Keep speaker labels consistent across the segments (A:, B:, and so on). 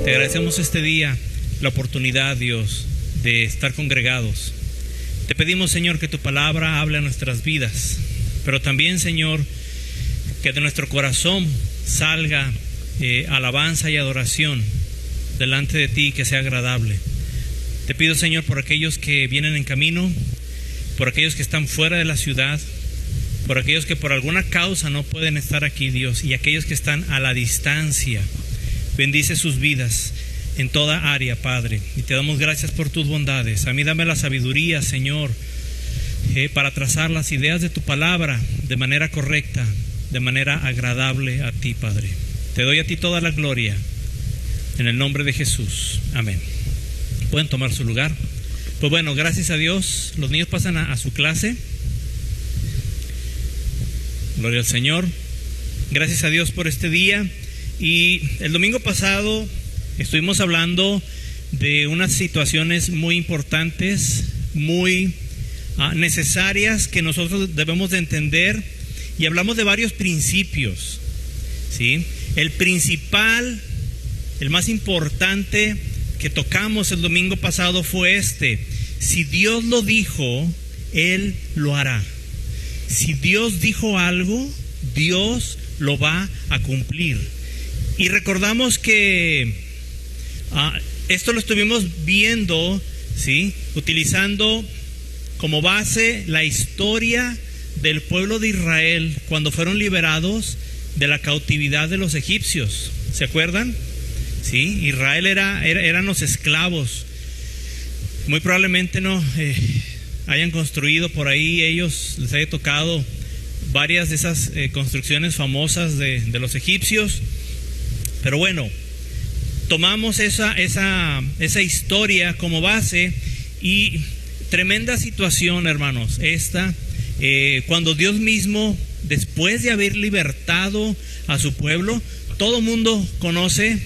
A: Te agradecemos este día, la oportunidad, Dios, de estar congregados. Te pedimos, Señor, que tu palabra hable a nuestras vidas, pero también, Señor, que de nuestro corazón salga alabanza y adoración delante de ti, que sea agradable. Te pido, Señor, por aquellos que vienen en camino, por aquellos que están fuera de la ciudad, por aquellos que por alguna causa no pueden estar aquí, Dios, y aquellos que están a la distancia. Bendice sus vidas en toda área, Padre, y te damos gracias por tus bondades. A mí dame la sabiduría, Señor, para trazar las ideas de tu palabra de manera correcta, de manera agradable a ti, Padre. Te doy a ti toda la gloria, en el nombre de Jesús. Amén. Pueden tomar su lugar. Pues bueno, gracias a Dios, los niños pasan a su clase. Gloria al Señor. Gracias a Dios por este día. Y el domingo pasado estuvimos hablando de unas situaciones muy importantes, muy necesarias, que nosotros debemos de entender, y hablamos de varios principios, ¿sí? El principal, el más importante que tocamos el domingo pasado fue este: si Dios lo dijo, Él lo hará. Si Dios dijo algo, Dios lo va a cumplir. Y recordamos que esto lo estuvimos viendo, ¿sí?, utilizando como base la historia del pueblo de Israel cuando fueron liberados de la cautividad de los egipcios. ¿Se acuerdan? Sí, Israel eran los esclavos. Muy probablemente no hayan construido por ahí, ellos les haya tocado varias de esas construcciones famosas de los egipcios. Pero bueno, tomamos esa historia como base, y tremenda situación, hermanos, esta, cuando Dios mismo, después de haber libertado a su pueblo, todo mundo conoce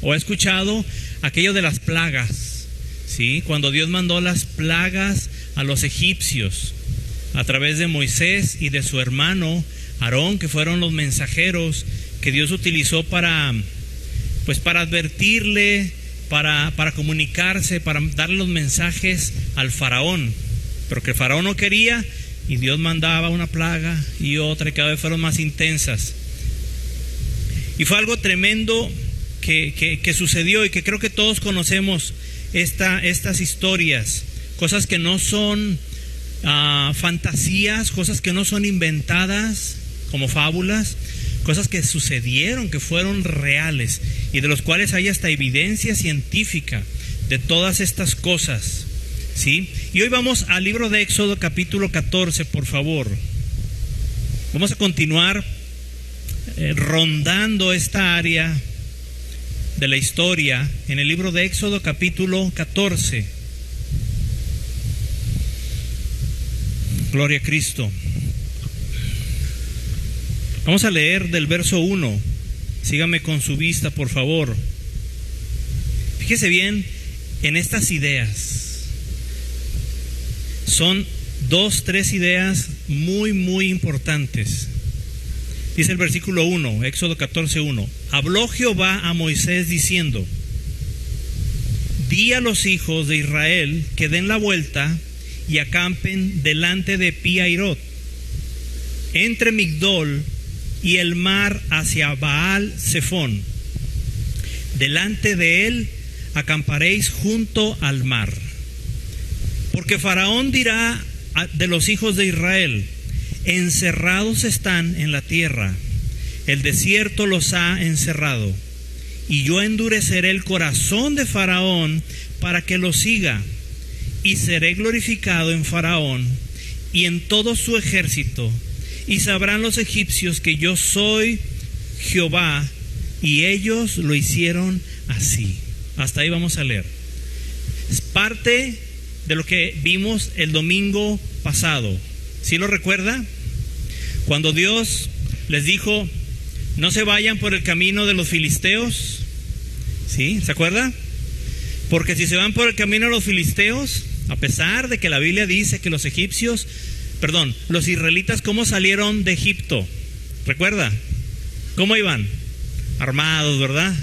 A: o ha escuchado aquello de las plagas, ¿sí? Cuando Dios mandó las plagas a los egipcios a través de Moisés y de su hermano Aarón, que fueron los mensajeros que Dios utilizó para advertirle, para comunicarse, para darle los mensajes al faraón, pero que el faraón no quería, y Dios mandaba una plaga y otra, y cada vez fueron más intensas. Y fue algo tremendo que sucedió, y que creo que todos conocemos estas historias, cosas que no son fantasías, cosas que no son inventadas como fábulas, cosas que sucedieron, que fueron reales, y de los cuales hay hasta evidencia científica de todas estas cosas, ¿sí? Y hoy vamos al libro de Éxodo capítulo 14, por favor. Vamos a continuar rondando esta área de la historia en el libro de Éxodo capítulo 14. Gloria a Cristo. Vamos a leer del verso 1. Sígame con su vista, por favor. Fíjese bien en estas ideas. Son 3 ideas muy, muy importantes. Dice el versículo 1, Éxodo 14:1. Habló Jehová a Moisés diciendo: di a los hijos de Israel que den la vuelta y acampen delante de Pi-Hahirot, entre Migdol y el mar hacia Baal-Zephón. Delante de él acamparéis junto al mar. Porque Faraón dirá de los hijos de Israel: encerrados están en la tierra, el desierto los ha encerrado, y yo endureceré el corazón de Faraón para que lo siga, y seré glorificado en Faraón y en todo su ejército, y sabrán los egipcios que yo soy Jehová, y ellos lo hicieron así. Hasta ahí vamos a leer. Es parte de lo que vimos el domingo pasado. ¿Sí lo recuerda? Cuando Dios les dijo: no se vayan por el camino de los filisteos. ¿Sí? ¿Se acuerda? Porque si se van por el camino de los filisteos, a pesar de que la Biblia dice que los israelitas, ¿cómo salieron de Egipto? ¿Recuerda? ¿Cómo iban? Armados, ¿verdad?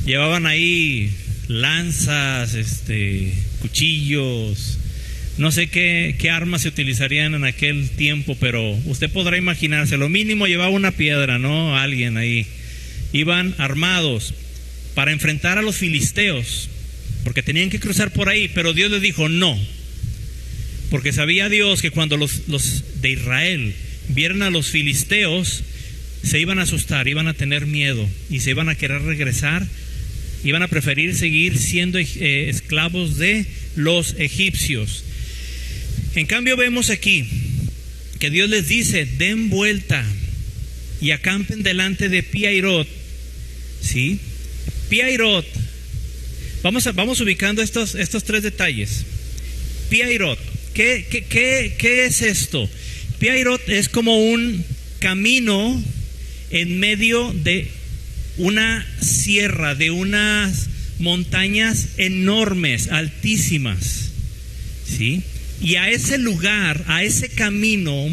A: Llevaban ahí lanzas, cuchillos, no sé qué armas se utilizarían en aquel tiempo, pero usted podrá imaginarse, lo mínimo llevaba una piedra, ¿no? Alguien ahí. Iban armados para enfrentar a los filisteos, porque tenían que cruzar por ahí, pero Dios les dijo no, porque sabía Dios que cuando los de Israel vieran a los filisteos, se iban a asustar, iban a tener miedo y se iban a querer regresar, iban a preferir seguir siendo esclavos de los egipcios. En cambio vemos aquí que Dios les dice: den vuelta y acampen delante de Pi-Hahirot, ¿sí? Pi-Hahirot, vamos ubicando estos tres detalles. Pi-Hahirot, ¿qué es esto? Pi-Hahirot es como un camino en medio de una sierra, de unas montañas enormes, altísimas, ¿sí? Y a ese lugar, a ese camino,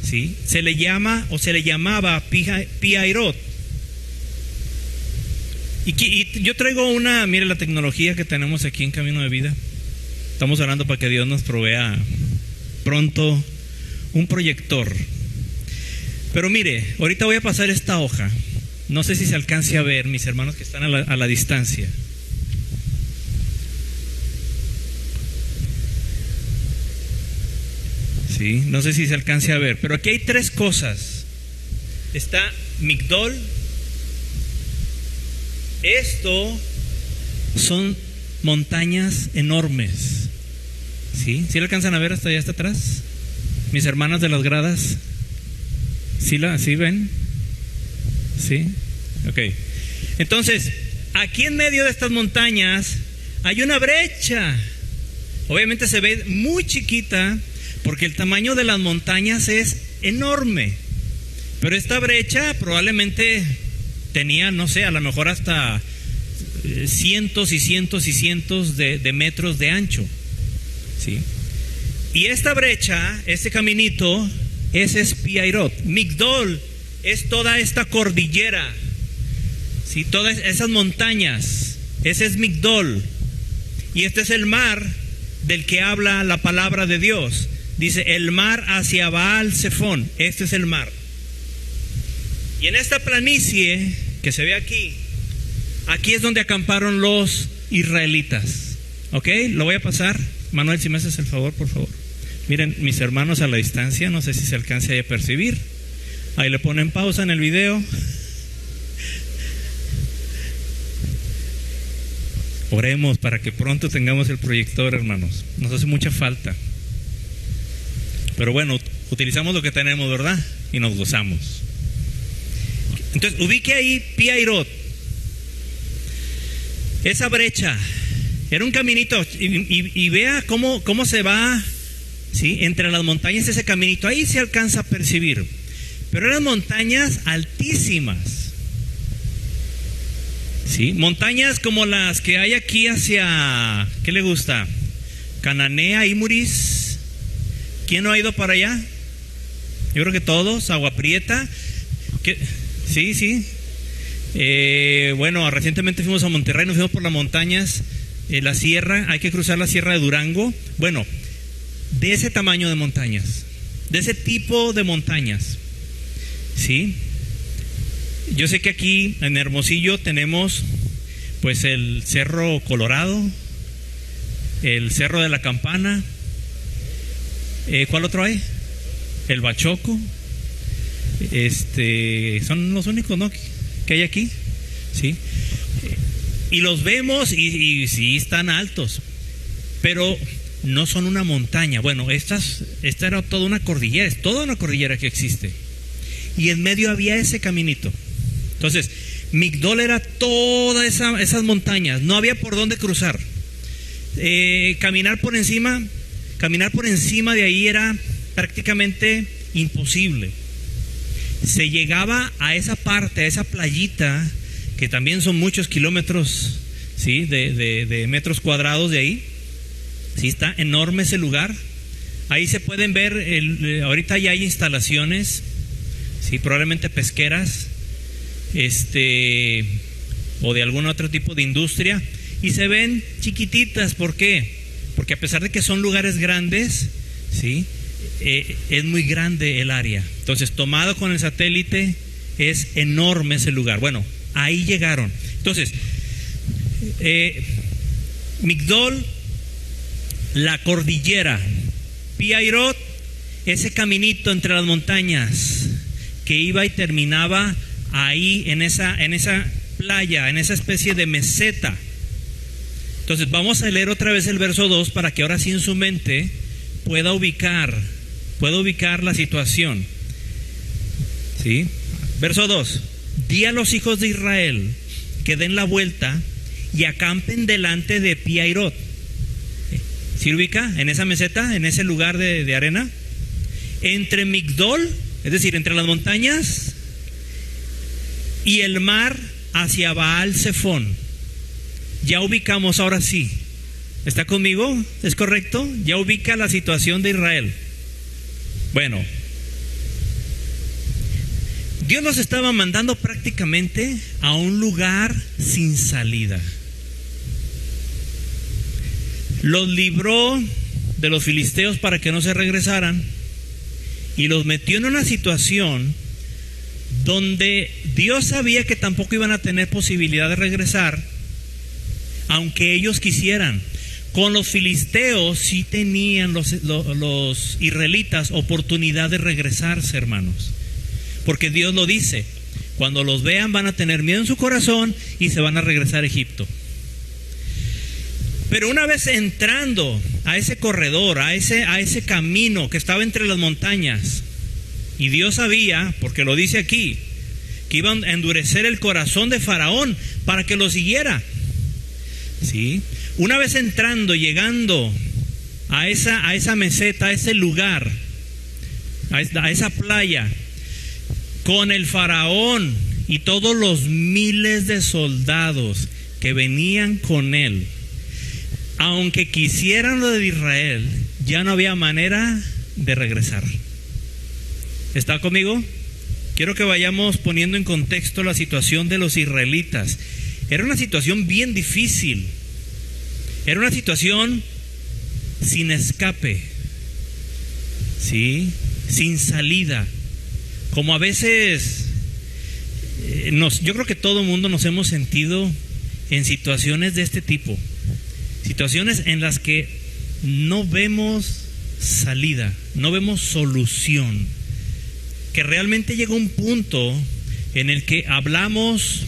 A: ¿sí?, se le llama o se le llamaba Pi-Hahirot. Y yo traigo mire la tecnología que tenemos aquí en Camino de Vida. Estamos orando para que Dios nos provea pronto un proyector. Pero mire, ahorita voy a pasar esta hoja. No sé si se alcance a ver, mis hermanos que están a la distancia. Sí, no sé si se alcance a ver, pero aquí hay tres cosas. Está Migdol. Esto son montañas enormes. ¿Sí? ¿Sí lo alcanzan a ver hasta allá, hasta atrás? Mis hermanas de las gradas. ¿Sí ven? ¿Sí? Ok. Entonces, aquí en medio de estas montañas hay una brecha. Obviamente se ve muy chiquita porque el tamaño de las montañas es enorme. Pero esta brecha probablemente tenía, no sé, a lo mejor hasta cientos y cientos y cientos de metros de ancho, ¿sí? Y esta brecha, este caminito, ese es Pi-Hahirot. Migdol es toda esta cordillera, ¿sí?, todas esas montañas. Ese es Migdol. Y este es el mar del que habla la palabra de Dios. Dice: el mar hacia Baal Zephón. Este es el mar. Y en esta planicie que se ve aquí es donde acamparon los israelitas. ¿Ok? Lo voy a pasar. Manuel, si me haces el favor, por favor. Miren, mis hermanos a la distancia, no sé si se alcance a percibir. Ahí le ponen pausa en el video. Oremos para que pronto tengamos el proyector, hermanos. Nos hace mucha falta. Pero bueno, utilizamos lo que tenemos, ¿verdad? Y nos gozamos. Entonces, ubique ahí Pi-Hahirot. Esa brecha era un caminito. Y vea cómo se va, ¿sí?, entre las montañas ese caminito. Ahí se alcanza a percibir. Pero eran montañas altísimas, ¿sí? Montañas como las que hay aquí hacia, ¿qué le gusta? Cananea, Imuris. ¿Quién no ha ido para allá? Yo creo que todos. Agua Prieta. Sí. Bueno, recientemente fuimos a Monterrey, nos fuimos por las montañas, la sierra, hay que cruzar la sierra de Durango. Bueno, de ese tamaño de montañas, de ese tipo de montañas, ¿sí? Yo sé que aquí en Hermosillo tenemos pues el Cerro Colorado, el Cerro de la Campana. ¿Cuál otro hay? El Bachoco. Son los únicos, ¿no?, que hay aquí, ¿sí? Y los vemos y sí están altos, pero no son una montaña. Bueno, esta era toda una cordillera, es toda una cordillera que existe. Y en medio había ese caminito. Entonces, Migdol era todas esas montañas, no había por dónde cruzar. Caminar por encima de ahí era prácticamente imposible. Se llegaba a esa parte, a esa playita, que también son muchos kilómetros, ¿sí?, de metros cuadrados de ahí. Sí, está enorme ese lugar. Ahí se pueden ver, ahorita ya hay instalaciones, sí, probablemente pesqueras. o de algún otro tipo de industria, y se ven chiquititas. ¿Por qué? Porque a pesar de que son lugares grandes, ¿sí? Es muy grande el área. Entonces, tomado con el satélite, es enorme ese lugar. Bueno, ahí llegaron. Entonces, Migdol, la cordillera, Pi-Hahirot, ese caminito entre las montañas que iba y terminaba ahí en esa playa, en esa especie de meseta. Entonces vamos a leer otra vez el verso 2 para que ahora sí en su mente pueda ubicar la situación. ¿Sí? Verso 2: di a los hijos de Israel que den la vuelta y acampen delante de Pi-Hahirot. ¿Sí ubica? En esa meseta, en ese lugar de arena, entre Migdol, es decir, entre las montañas, y el mar hacia Baal Zephón. Ya ubicamos ahora sí. ¿Está conmigo? ¿Es correcto? Ya ubica la situación de Israel. Bueno, Dios los estaba mandando prácticamente a un lugar sin salida. Los libró de los filisteos para que no se regresaran y los metió en una situación donde Dios sabía que tampoco iban a tener posibilidad de regresar, aunque ellos quisieran. Con los filisteos sí tenían los israelitas oportunidad de regresarse, hermanos, porque Dios lo dice: cuando los vean van a tener miedo en su corazón y se van a regresar a Egipto. Pero una vez entrando a ese corredor, a ese camino que estaba entre las montañas, y Dios sabía, porque lo dice aquí, que iban a endurecer el corazón de Faraón para que lo siguiera. ¿Sí? Una vez entrando, llegando a esa meseta, a ese lugar, a esa playa, con el Faraón y todos los miles de soldados que venían con él, aunque quisieran lo de Israel, ya no había manera de regresar. ¿Está conmigo? Quiero que vayamos poniendo en contexto la situación de los israelitas. Era una situación bien difícil. Era una situación sin escape, ¿sí? Sin salida. Como a veces yo creo que todo el mundo nos hemos sentido en situaciones de este tipo. Situaciones en las que no vemos salida, no vemos solución. Que realmente llega un punto en el que hablamos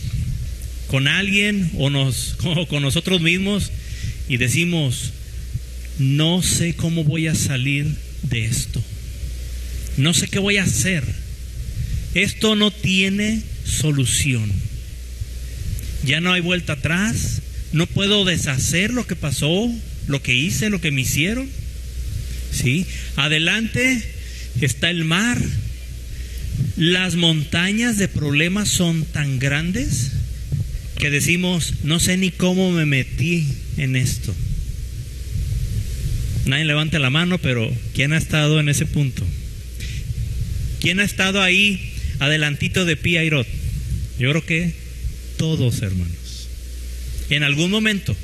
A: con alguien o con nosotros mismos y decimos: no sé cómo voy a salir de esto. No sé qué voy a hacer. Esto no tiene solución. Ya no hay vuelta atrás. No puedo deshacer lo que pasó, lo que hice, lo que me hicieron. ¿Sí? Adelante está el mar. Las montañas de problemas son tan grandes que decimos: no sé ni cómo me metí en esto. Nadie levante la mano, pero ¿quién ha estado en ese punto? ¿Quién ha estado ahí adelantito de Pi-Hahirot? Yo creo que todos, hermanos. En algún momento,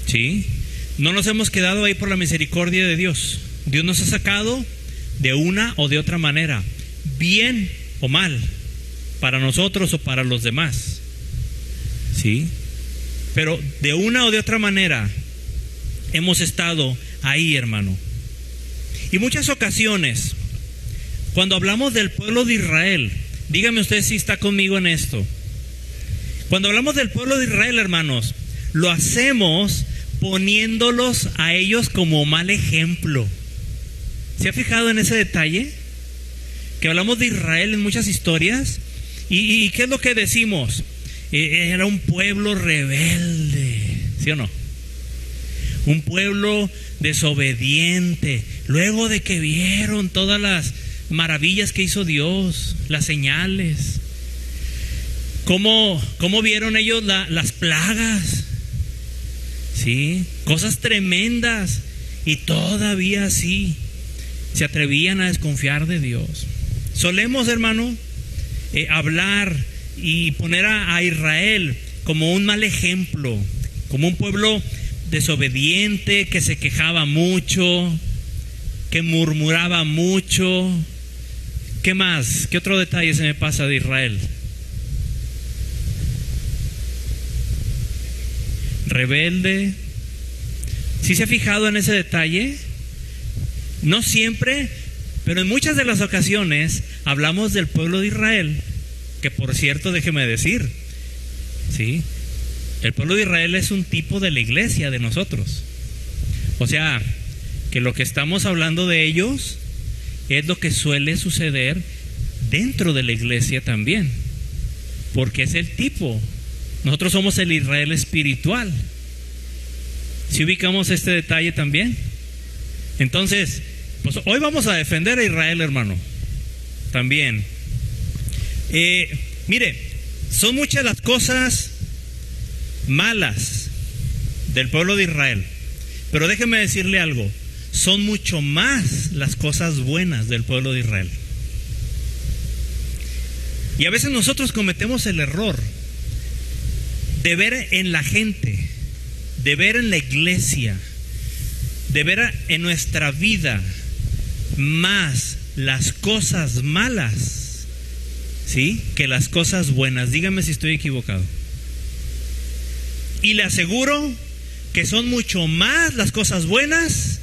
A: ¿sí? No nos hemos quedado ahí por la misericordia de Dios. Dios nos ha sacado de una o de otra manera, bien o mal, para nosotros o para los demás, ¿sí? Pero de una o de otra manera hemos estado ahí, hermano. Y muchas ocasiones, cuando hablamos del pueblo de Israel, dígame usted si está conmigo en esto. Cuando hablamos del pueblo de Israel, hermanos, lo hacemos poniéndolos a ellos como mal ejemplo. ¿Se ha fijado en ese detalle? Que hablamos de Israel en muchas historias. ¿Y qué es lo que decimos? Era un pueblo rebelde, ¿sí o no? Un pueblo desobediente. Luego de que vieron todas las maravillas que hizo Dios, las señales. ¿Cómo vieron ellos las plagas? ¿Sí? Cosas tremendas. Y todavía así se atrevían a desconfiar de Dios. Solemos, hermano, hablar y poner a Israel como un mal ejemplo, como un pueblo desobediente, que se quejaba mucho, que murmuraba mucho. ¿Qué más? ¿Qué otro detalle se me pasa de Israel? Rebelde. ¿Sí se ha fijado en ese detalle? No siempre, pero en muchas de las ocasiones hablamos del pueblo de Israel, que por cierto, déjeme decir, ¿sí? El pueblo de Israel es un tipo de la iglesia de nosotros. O sea, que lo que estamos hablando de ellos es lo que suele suceder dentro de la iglesia también, porque es el tipo. Nosotros somos el Israel espiritual. ¿Sí ubicamos este detalle también? Entonces, pues hoy vamos a defender a Israel, hermano. También. Mire, son muchas las cosas malas del pueblo de Israel, pero déjeme decirle algo, son mucho más las cosas buenas del pueblo de Israel. Y a veces nosotros cometemos el error de ver en la gente, de ver en la iglesia, de ver en nuestra vida más las cosas malas, ¿sí?, que las cosas buenas. Dígame si estoy equivocado. Y le aseguro que son mucho más las cosas buenas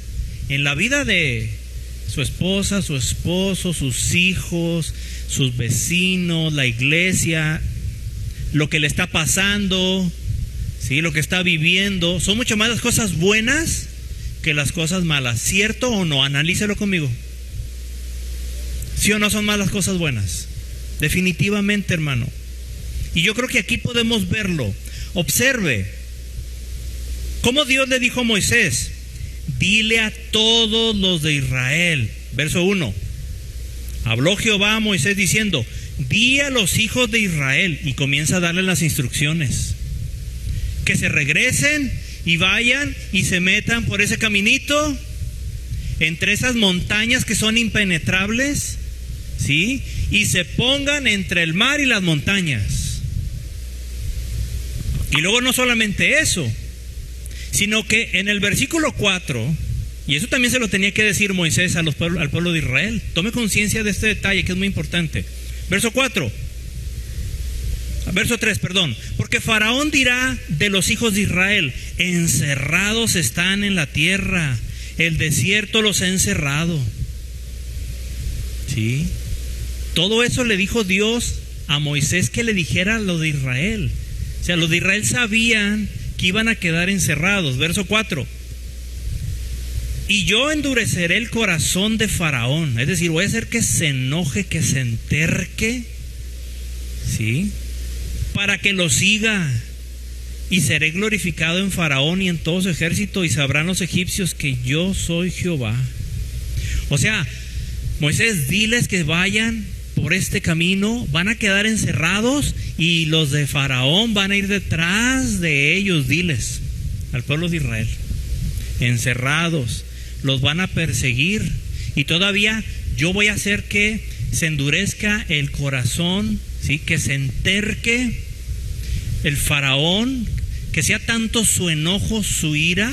A: en la vida de su esposa, su esposo, sus hijos, sus vecinos, la iglesia, lo que le está pasando, ¿sí?, lo que está viviendo. Son mucho más las cosas buenas que las cosas malas. ¿Cierto o no? Analícelo conmigo. ¿Sí o no son más las cosas buenas? Definitivamente, hermano. Y yo creo que aquí podemos verlo. Observe cómo Dios le dijo a Moisés: dile a todos los de Israel. Verso 1. Habló Jehová a Moisés diciendo: di a los hijos de Israel, y comienza a darle las instrucciones, que se regresen y vayan y se metan por ese caminito entre esas montañas que son impenetrables, ¿sí?, y se pongan entre el mar y las montañas. Y luego no solamente eso, sino que en el versículo 4, y eso también se lo tenía que decir Moisés al pueblo de Israel. Tome conciencia de este detalle que es muy importante. Verso 3, perdón. Porque Faraón dirá de los hijos de Israel: encerrados están en la tierra, el desierto los ha encerrado. ¿Sí? Todo eso le dijo Dios a Moisés que le dijera a los de Israel. O sea, los de Israel sabían que iban a quedar encerrados. Verso 4. Y yo endureceré el corazón de Faraón, es decir, voy a hacer que se enoje, que se enterque, ¿sí?, para que lo siga, y seré glorificado en Faraón y en todo su ejército, y sabrán los egipcios que yo soy Jehová. O sea, Moisés, diles que vayan por este camino, van a quedar encerrados y los de Faraón van a ir detrás de ellos. Diles al pueblo de Israel: encerrados, los van a perseguir, y todavía yo voy a hacer que se endurezca el corazón, ¿sí?, que se enterque el Faraón, que sea tanto su enojo, su ira,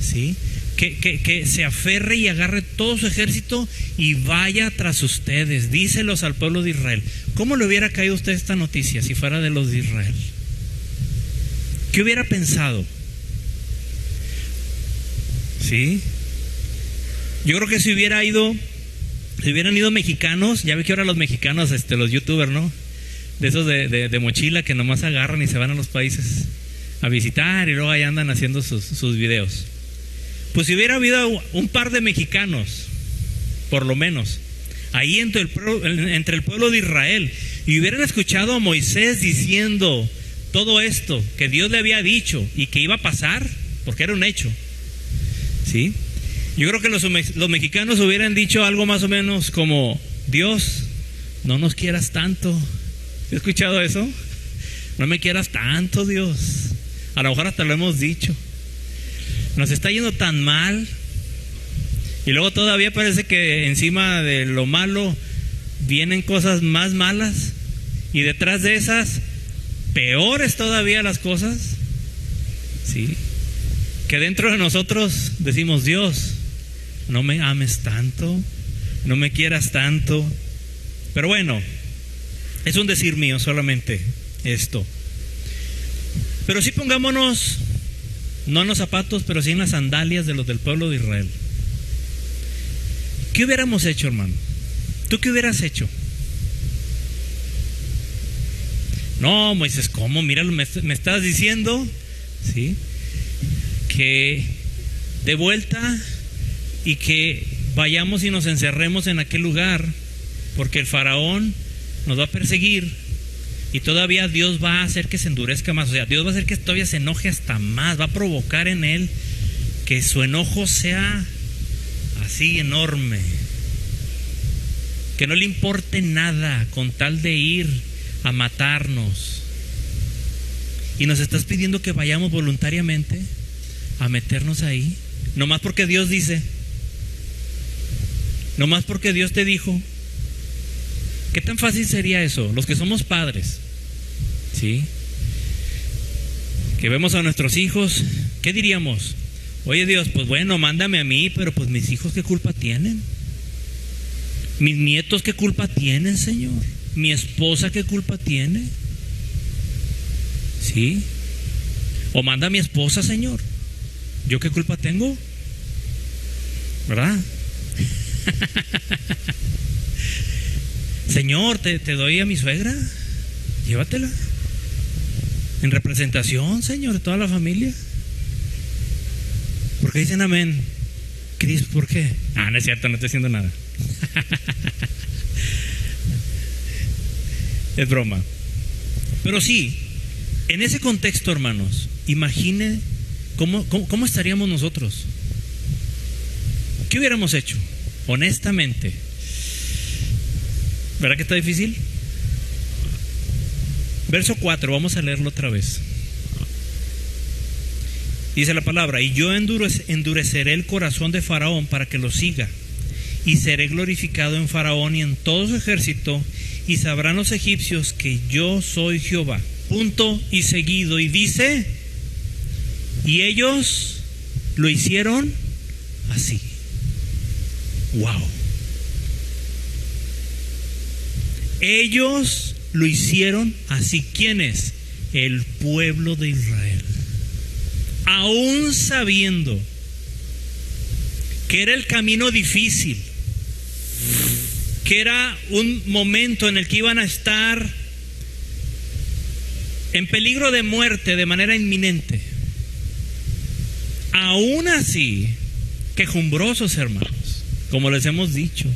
A: ¿sí?, que se aferre y agarre todo su ejército y vaya tras ustedes. Díselos al pueblo de Israel. ¿Cómo le hubiera caído a usted esta noticia si fuera de los de Israel? ¿Qué hubiera pensado? ¿Sí? Yo creo que si hubieran ido mexicanos, ya ve que ahora los mexicanos, los youtubers, ¿no?, de esos de mochila, que nomás agarran y se van a los países a visitar y luego ahí andan haciendo sus videos. Pues si hubiera habido un par de mexicanos, por lo menos, ahí entre el pueblo de Israel, y hubieran escuchado a Moisés diciendo todo esto que Dios le había dicho y que iba a pasar, porque era un hecho, ¿sí? Yo creo que los mexicanos hubieran dicho algo más o menos como: Dios, no nos quieras tanto. ¿Has escuchado eso? No me quieras tanto, Dios. A lo mejor hasta lo hemos dicho. Nos está yendo tan mal, y luego todavía parece que encima de lo malo vienen cosas más malas, y detrás de esas peores todavía las cosas, ¿sí? Que dentro de nosotros decimos: Dios, no me ames tanto, no me quieras tanto. Pero bueno, es un decir mío solamente esto. Pero sí pongámonos, no en los zapatos, pero sí en las sandalias de los del pueblo de Israel. ¿Qué hubiéramos hecho, hermano? ¿Tú qué hubieras hecho? No, Moisés, ¿cómo? Mira, me estás diciendo, ¿sí?, que de vuelta y que vayamos y nos encerremos en aquel lugar, porque el faraón nos va a perseguir y todavía Dios va a hacer que se endurezca más. O sea, Dios va a hacer que todavía se enoje hasta más, va a provocar en él que su enojo sea así enorme, que no le importe nada con tal de ir a matarnos. Y nos estás pidiendo que vayamos voluntariamente a meternos ahí, nomás porque Dios dice, nomás porque Dios te dijo. ¿Qué tan fácil sería eso? Los que somos padres, ¿sí?, que vemos a nuestros hijos, ¿qué diríamos? Oye, Dios, pues bueno, mándame a mí, pero pues mis hijos, ¿qué culpa tienen? Mis nietos, ¿qué culpa tienen, Señor? Mi esposa, ¿qué culpa tiene? ¿Sí? O manda a mi esposa, Señor. ¿Yo qué culpa tengo? ¿Verdad? Señor, te doy a mi suegra, llévatela en representación, Señor, de toda la familia. ¿Por qué dicen amén? Cris, ¿por qué? No es cierto, no estoy haciendo nada. Es broma. Pero sí, en ese contexto, hermanos, imagine cómo estaríamos nosotros. ¿Qué hubiéramos hecho? Honestamente, ¿verdad que está difícil? Verso 4, vamos a leerlo otra vez. Dice la palabra: y yo endureceré el corazón de Faraón para que lo siga, y seré glorificado en Faraón y en todo su ejército, y sabrán los egipcios que yo soy Jehová. Punto y seguido. Y dice: y ellos lo hicieron así. Wow. Ellos lo hicieron así. ¿Quiénes? El pueblo de Israel. Aún sabiendo que era el camino difícil, que era un momento en el que iban a estar en peligro de muerte de manera inminente, aún así, quejumbrosos, hermanos, como les hemos dicho,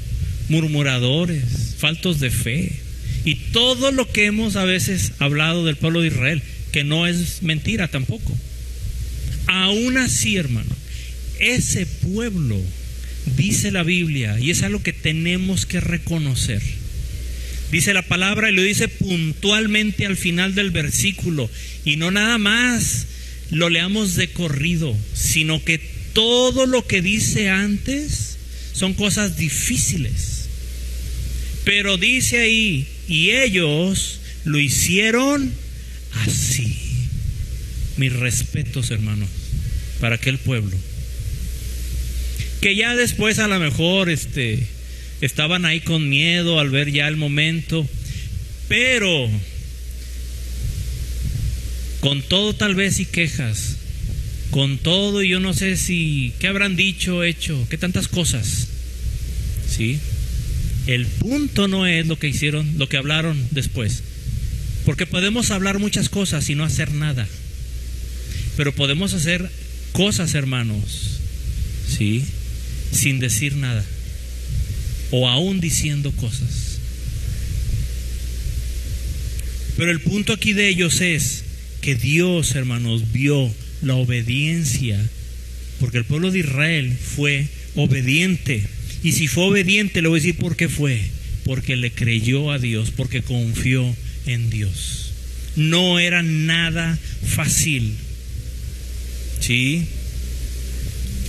A: murmuradores, faltos de fe, y todo lo que hemos a veces hablado del pueblo de Israel, que no es mentira tampoco. Aún así, hermano, ese pueblo, dice la Biblia, y es algo que tenemos que reconocer. Dice la palabra, y lo dice puntualmente al final del versículo, y no nada más lo leamos de corrido, sino que todo lo que dice antes son cosas difíciles. Pero dice ahí: y ellos lo hicieron así. Mis respetos, hermanos, para aquel pueblo, que ya después a lo mejor estaban ahí con miedo al ver ya el momento, pero con todo tal vez y quejas, con todo, y yo no sé si qué habrán dicho, hecho, qué tantas cosas, ¿sí? El punto no es lo que hicieron, lo que hablaron después, porque podemos hablar muchas cosas y no hacer nada, pero podemos hacer cosas, hermanos, ¿sí?, sin decir nada, o aún diciendo cosas. Pero el punto aquí de ellos es que Dios, hermanos, vio la obediencia, porque el pueblo de Israel fue obediente. Y si fue obediente, le voy a decir por qué fue: porque le creyó a Dios, porque confió en Dios. No era nada fácil, ¿sí?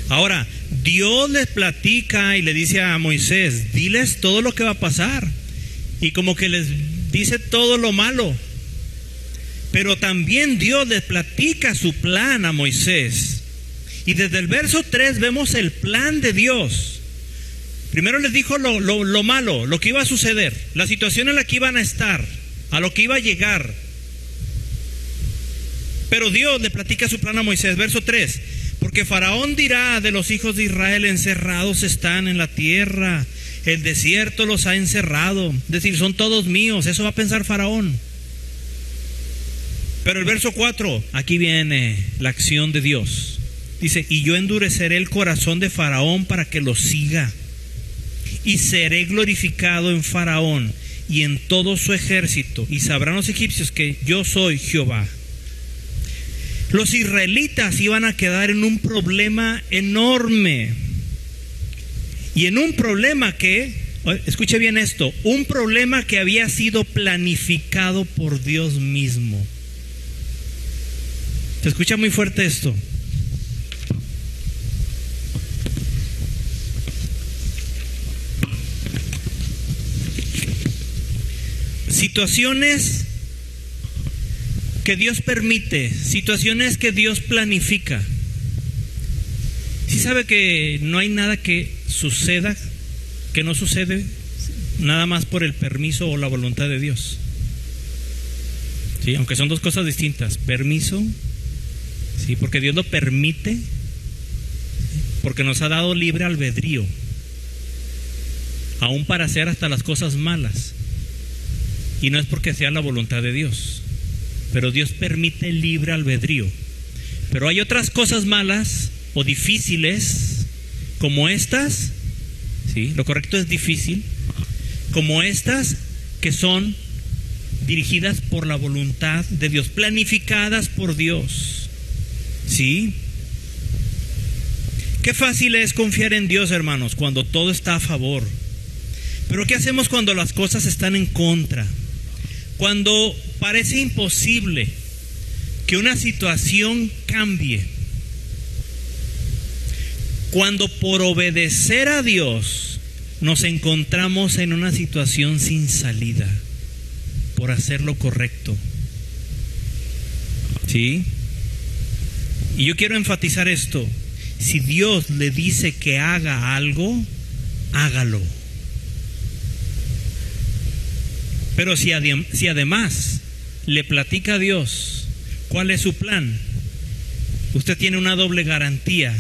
A: Ahora, Dios les platica y le dice a Moisés: diles todo lo que va a pasar. Y como que les dice todo lo malo. Pero también Dios le platica su plan a Moisés. Y desde el verso 3 vemos el plan de Dios. Primero les dijo lo malo, lo que iba a suceder, la situación en la que iban a estar, a lo que iba a llegar. Pero Dios le platica su plan a Moisés. Verso 3: porque Faraón dirá de los hijos de Israel: encerrados están en la tierra, el desierto los ha encerrado. Es decir, son todos míos. Eso va a pensar Faraón. Pero el verso 4, aquí viene la acción de Dios. Dice: y yo endureceré el corazón de Faraón para que lo siga, y seré glorificado en Faraón y en todo su ejército, y sabrán los egipcios que yo soy Jehová. Los israelitas iban a quedar en un problema enorme. Y en un problema que, escuche bien esto, un problema que había sido planificado por Dios mismo. ¿Se escucha muy fuerte esto? Situaciones que Dios permite, situaciones que Dios planifica. ¿Sí sabe que no hay nada que suceda, que no sucede nada más por el permiso o la voluntad de Dios? Sí, aunque son dos cosas distintas. Permiso, sí, porque Dios lo permite, porque nos ha dado libre albedrío, aún para hacer hasta las cosas malas. Y no es porque sea la voluntad de Dios, pero Dios permite libre albedrío. Pero hay otras cosas malas o difíciles como estas, ¿sí? Lo correcto es difícil, como estas que son dirigidas por la voluntad de Dios, planificadas por Dios, ¿sí? Qué fácil es confiar en Dios, hermanos, cuando todo está a favor. Pero ¿qué hacemos cuando las cosas están en contra? Cuando parece imposible que una situación cambie. Cuando por obedecer a Dios nos encontramos en una situación sin salida, por hacer lo correcto. ¿Sí? Y yo quiero enfatizar esto. Si Dios le dice que haga algo, hágalo. Pero si además le platica a Dios cuál es su plan, usted tiene una doble garantía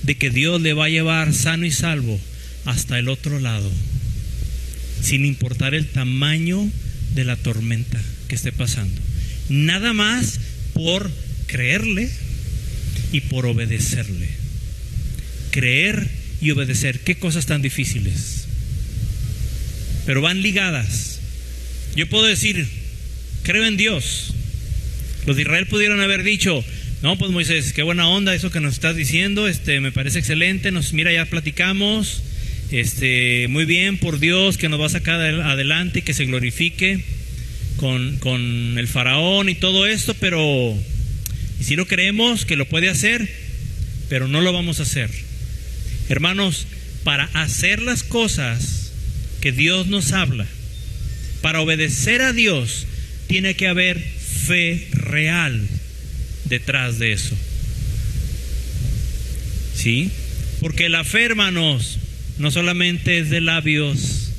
A: de que Dios le va a llevar sano y salvo hasta el otro lado, sin importar el tamaño de la tormenta que esté pasando. Nada más por creerle y por obedecerle. Creer y obedecer, qué cosas tan difíciles, pero van ligadas. Yo puedo decir, creo en Dios. Los de Israel pudieron haber dicho: no, pues Moisés, qué buena onda eso que nos estás diciendo, me parece excelente, mira, ya platicamos, muy bien, por Dios, que nos va a sacar adelante y que se glorifique con el faraón y todo esto, pero y si lo creemos que lo puede hacer, pero no lo vamos a hacer. Hermanos, para hacer las cosas que Dios nos habla, para obedecer a Dios, tiene que haber fe real detrás de eso. ¿Sí? Porque la fe, hermanos, no solamente es de labios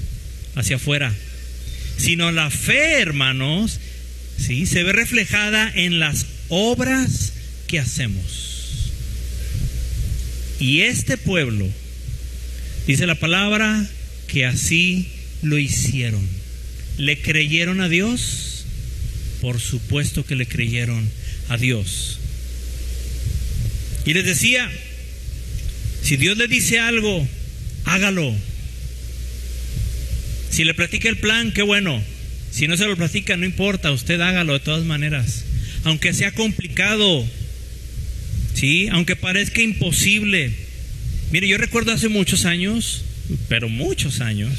A: hacia afuera, sino la fe, hermanos, ¿sí?, se ve reflejada en las obras que hacemos. Y este pueblo, dice la palabra, que así lo hicieron. ¿Le creyeron a Dios? Por supuesto que le creyeron a Dios. Y les decía, si Dios le dice algo, hágalo. Si le platica el plan, qué bueno. Si no se lo platica, no importa, usted hágalo de todas maneras. Aunque sea complicado, ¿sí? Aunque parezca imposible. Mire, yo recuerdo hace muchos años, pero muchos años,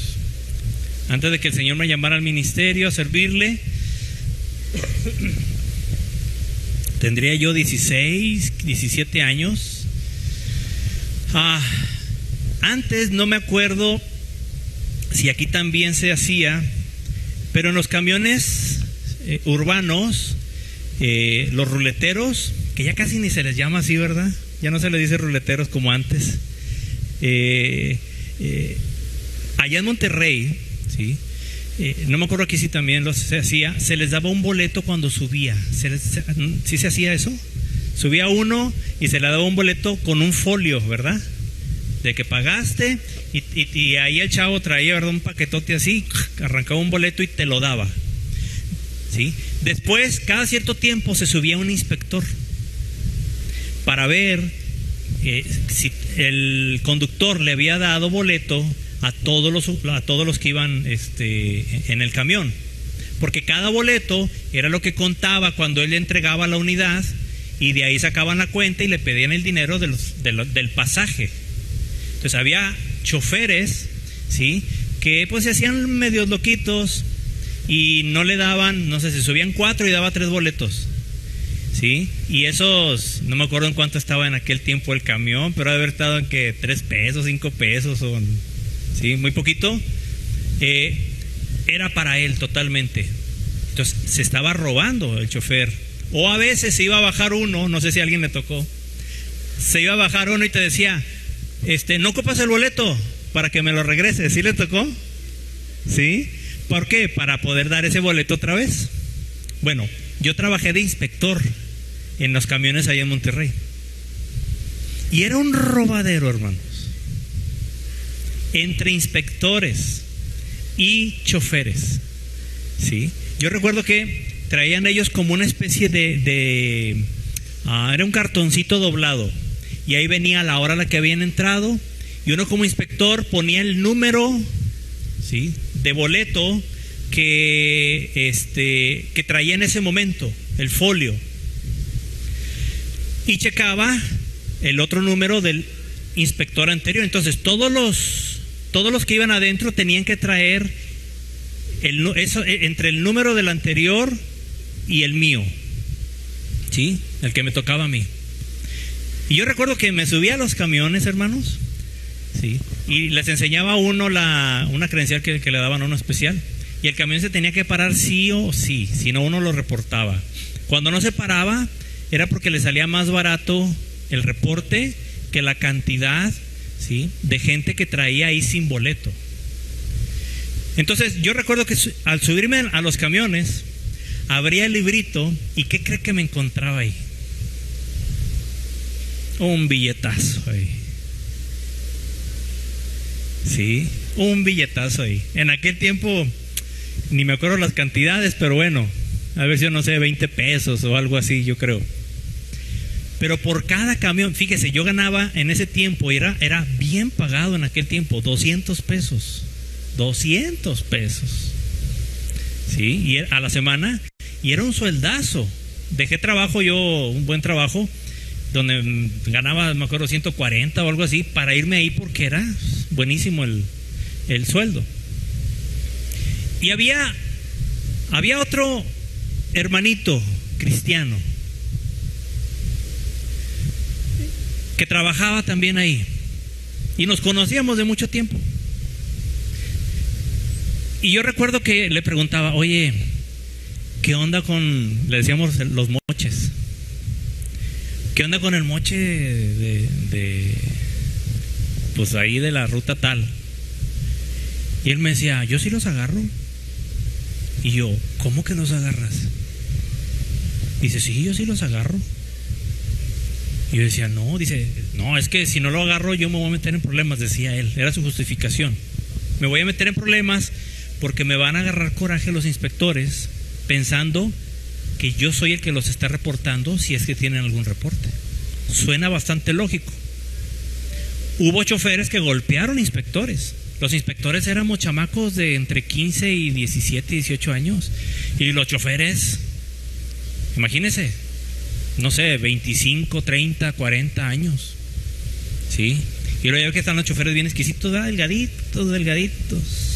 A: antes de que el Señor me llamara al ministerio a servirle, tendría yo 16, 17 años. Antes no me acuerdo si aquí también se hacía, pero en los camiones urbanos los ruleteros, que ya casi ni se les llama así, ¿verdad? Ya no se les dice ruleteros como antes. Allá en Monterrey, ¿sí? No me acuerdo aquí si también se hacía, se les daba un boleto cuando subía. ¿Sí se hacía eso? Subía uno y se le daba un boleto con un folio, ¿verdad? De que pagaste y ahí el chavo traía, ¿verdad?, un paquetote así, arrancaba un boleto y te lo daba, ¿sí? Después, cada cierto tiempo se subía un inspector para ver si el conductor le había dado boleto a todos los que iban en el camión, porque cada boleto era lo que contaba cuando él le entregaba la unidad, y de ahí sacaban la cuenta y le pedían el dinero del pasaje. Entonces había choferes, ¿sí?, que pues se hacían medios loquitos y no le daban, no sé, se subían 4 y daba 3 boletos, ¿sí? Y esos, no me acuerdo en cuánto estaba en aquel tiempo el camión, pero debe haber estado en que 3 pesos, 5 pesos, ¿sí? Muy poquito. Era para él totalmente. Entonces se estaba robando el chofer. O a veces se iba a bajar uno, no sé si a alguien le tocó, se iba a bajar uno y te decía, no ocupas el boleto para que me lo regreses. ¿Sí le tocó? ¿Sí? ¿Por qué? Para poder dar ese boleto otra vez. Bueno, yo trabajé de inspector en los camiones allá en Monterrey. Y era un robadero, hermanos. Entre inspectores y choferes, ¿sí? Yo recuerdo que traían ellos como una especie era un cartoncito doblado, y ahí venía la hora a la que habían entrado, y uno como inspector ponía el número, ¿sí?, de boleto que traía en ese momento, el folio, y checaba el otro número del inspector anterior. Entonces todos los que iban adentro tenían que traer entre el número del anterior y el mío, ¿sí?, el que me tocaba a mí. Y yo recuerdo que me subía a los camiones, hermanos, ¿sí?, y les enseñaba a uno una credencial que le daban a uno especial, y el camión se tenía que parar sí o sí, si no uno lo reportaba. Cuando no se paraba era porque le salía más barato el reporte que la cantidad, ¿sí?, de gente que traía ahí sin boleto. Entonces yo recuerdo que al subirme a los camiones abría el librito, y ¿qué cree que me encontraba ahí? Un billetazo ahí. Sí, un billetazo ahí. En aquel tiempo ni me acuerdo las cantidades, pero bueno, a ver si no sé, 20 pesos o algo así, yo creo. Pero por cada camión, fíjese, yo ganaba en ese tiempo, era bien pagado en aquel tiempo, 200 pesos. 200 pesos. Sí, y a la semana, y era un sueldazo. Dejé trabajo yo, un buen trabajo, donde ganaba, me acuerdo, 140 o algo así, para irme ahí porque era buenísimo el sueldo. Y había otro hermanito cristiano que trabajaba también ahí, y nos conocíamos de mucho tiempo. Y yo recuerdo que le preguntaba, oye, ¿qué onda le decíamos los moches? ¿Qué onda con el moche pues ahí de la ruta tal? Y él me decía, yo sí los agarro. Y yo, ¿cómo que los agarras? Dice, sí, yo sí los agarro. Y yo decía, no, es que si no lo agarro yo me voy a meter en problemas, decía él, era su justificación. Me voy a meter en problemas porque me van a agarrar coraje los inspectores pensando que yo soy el que los está reportando, si es que tienen algún reporte. Suena bastante lógico. Hubo choferes que golpearon inspectores. Los inspectores éramos chamacos de entre 15 y 17, 18 años. Y los choferes, imagínense, no sé, 25, 30, 40 años. ¿Sí? Y luego ya ve que están los choferes bien exquisitos, delgaditos.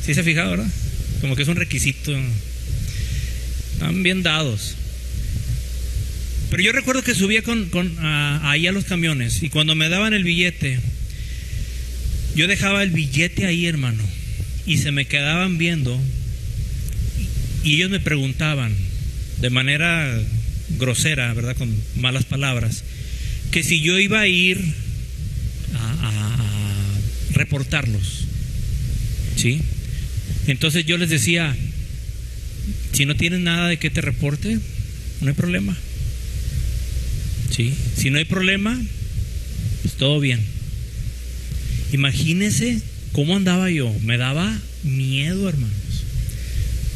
A: ¿Sí se ha fijado, verdad? Como que es un requisito. Están bien dados. Pero yo recuerdo que subía ahí a los camiones, y cuando me daban el billete, yo dejaba el billete ahí, hermano, y se me quedaban viendo, y ellos me preguntaban, de manera grosera, ¿verdad?, con malas palabras, que si yo iba a ir a reportarlos, ¿sí? Entonces yo les decía, si no tienen nada de que te reporte, no hay problema, ¿sí? Si no hay problema, pues todo bien. Imagínense cómo andaba yo. Me daba miedo, hermanos.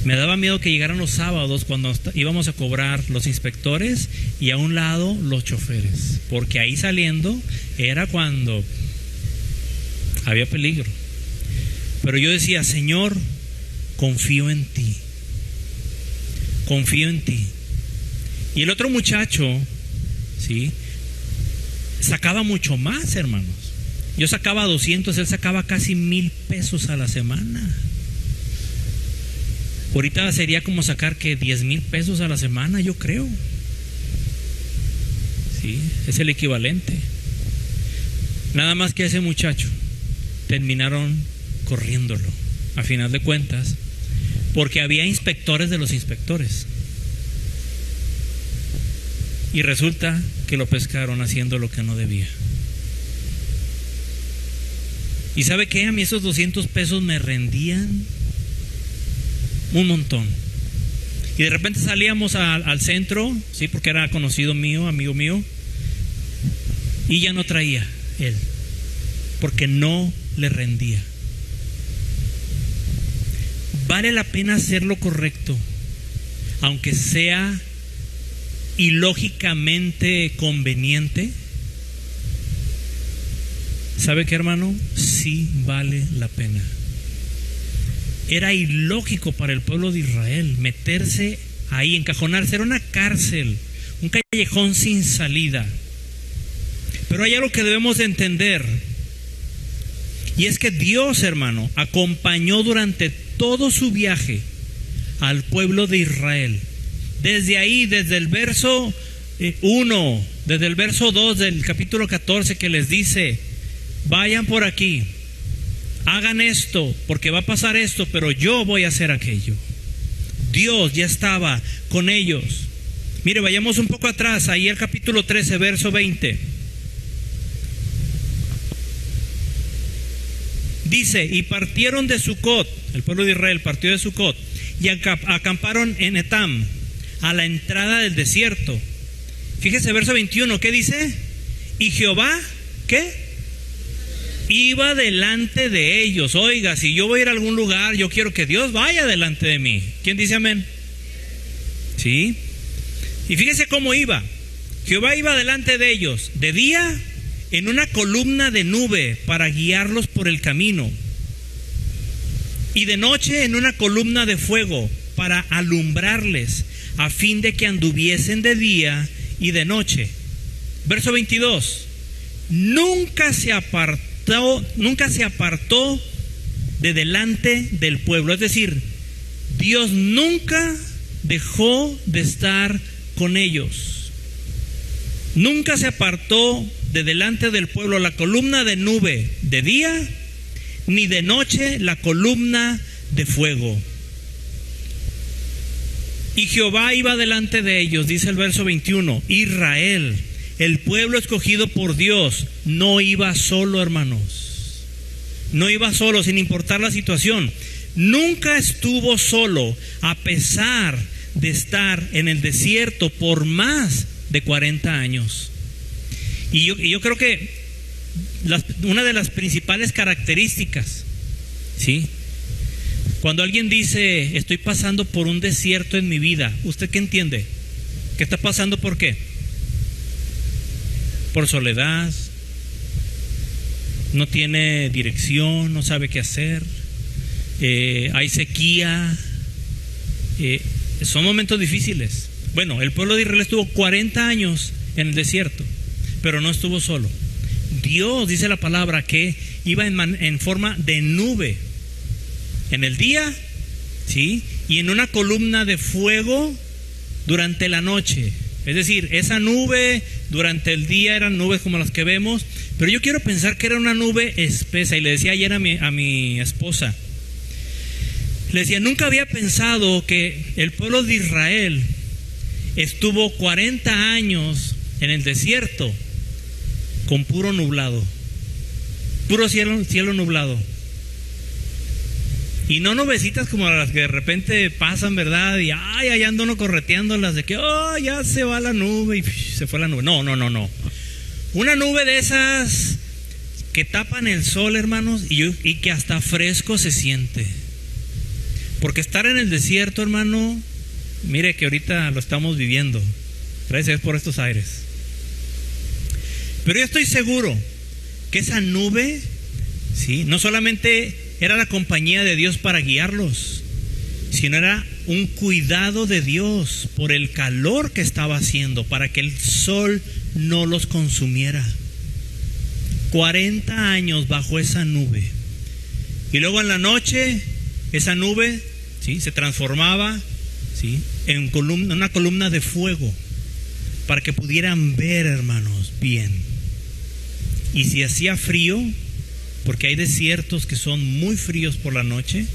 A: Me daba miedo que llegaran los sábados cuando íbamos a cobrar los inspectores y a un lado los choferes, porque ahí saliendo era cuando había peligro. Pero yo decía, Señor, confío en ti. Confío en ti. Y el otro muchacho, ¿sí?, sacaba mucho más, hermanos. Yo sacaba 200, él sacaba casi 1,000 pesos a la semana. Ahorita sería como sacar que 10,000 pesos a la semana, yo creo. Sí, es el equivalente. Nada más que ese muchacho terminaron corriéndolo, a final de cuentas, porque había inspectores de los inspectores. Y resulta que lo pescaron haciendo lo que no debía. ¿Y sabe qué? A mí esos 200 pesos me rendían un montón. Y de repente salíamos al centro, sí, porque era conocido mío, amigo mío, y ya no traía él, porque no le rendía. Vale la pena hacer lo correcto, aunque sea ilógicamente conveniente. ¿Sabe qué, hermano? Sí vale la pena. Era ilógico para el pueblo de Israel meterse ahí, encajonarse. Era una cárcel, un callejón sin salida. Pero hay algo que debemos de entender, y es que Dios, hermano, acompañó durante todo su viaje al pueblo de Israel. Desde ahí, desde el verso 1, desde el verso 2 del capítulo 14, que les dice: vayan por aquí, hagan esto, porque va a pasar esto, pero yo voy a hacer aquello. Dios ya estaba con ellos. Mire, vayamos un poco atrás, ahí el capítulo 13, verso 20. Dice: y partieron de Sucot, el pueblo de Israel partió de Sucot, y acamparon en Etam, a la entrada del desierto. Fíjese, verso 21, ¿qué dice? Y Jehová, ¿qué? Iba delante de ellos. Oiga, si yo voy a ir a algún lugar, yo quiero que Dios vaya delante de mí. ¿Quién dice amén? ¿Sí? Y fíjese cómo iba. Jehová iba delante de ellos de día en una columna de nube para guiarlos por el camino, y de noche en una columna de fuego para alumbrarles, a fin de que anduviesen de día y de noche. Verso 22. Nunca se apartó de delante del pueblo. Es decir, Dios nunca dejó de estar con ellos. Nunca se apartó de delante del pueblo la columna de nube de día, ni de noche la columna de fuego. Y Jehová iba delante de ellos, dice el verso 21. Israel, el pueblo escogido por Dios, no iba solo, hermanos. No iba solo, sin importar la situación. Nunca estuvo solo, a pesar de estar en el desierto por más de 40 años. Y yo creo que una de las principales características, ¿sí?, cuando alguien dice: estoy pasando por un desierto en mi vida, ¿usted qué entiende? ¿Qué está pasando? ¿Por qué? Por soledad, no tiene dirección, no sabe qué hacer, hay sequía, son momentos difíciles. Bueno, el pueblo de Israel estuvo 40 años en el desierto, pero no estuvo solo. Dios, dice la palabra, que iba en forma de nube en el día, ¿sí?, y en una columna de fuego durante la noche. Es decir, esa nube durante el día eran nubes como las que vemos, pero yo quiero pensar que era una nube espesa. Y le decía ayer a mi esposa, le decía, nunca había pensado que el pueblo de Israel estuvo 40 años en el desierto con puro nublado, puro cielo nublado. Y no nubecitas como las que de repente pasan, ¿verdad? Y allá ando uno correteándolas de que, ya se va la nube y se fue la nube. No. Una nube de esas que tapan el sol, hermanos, y que hasta fresco se siente. Porque estar en el desierto, hermano, mire que ahorita lo estamos viviendo. Gracias por estos aires. Pero yo estoy seguro que esa nube, ¿sí?, no solamente era la compañía de Dios para guiarlos, sino era un cuidado de Dios por el calor que estaba haciendo, para que el sol no los consumiera. 40 años bajo esa nube. Y luego en la noche, esa nube, ¿sí?, se transformaba, ¿sí?, en una columna de fuego, para que pudieran ver, hermanos, bien. Y si hacía frío, porque hay desiertos que son muy fríos por la noche,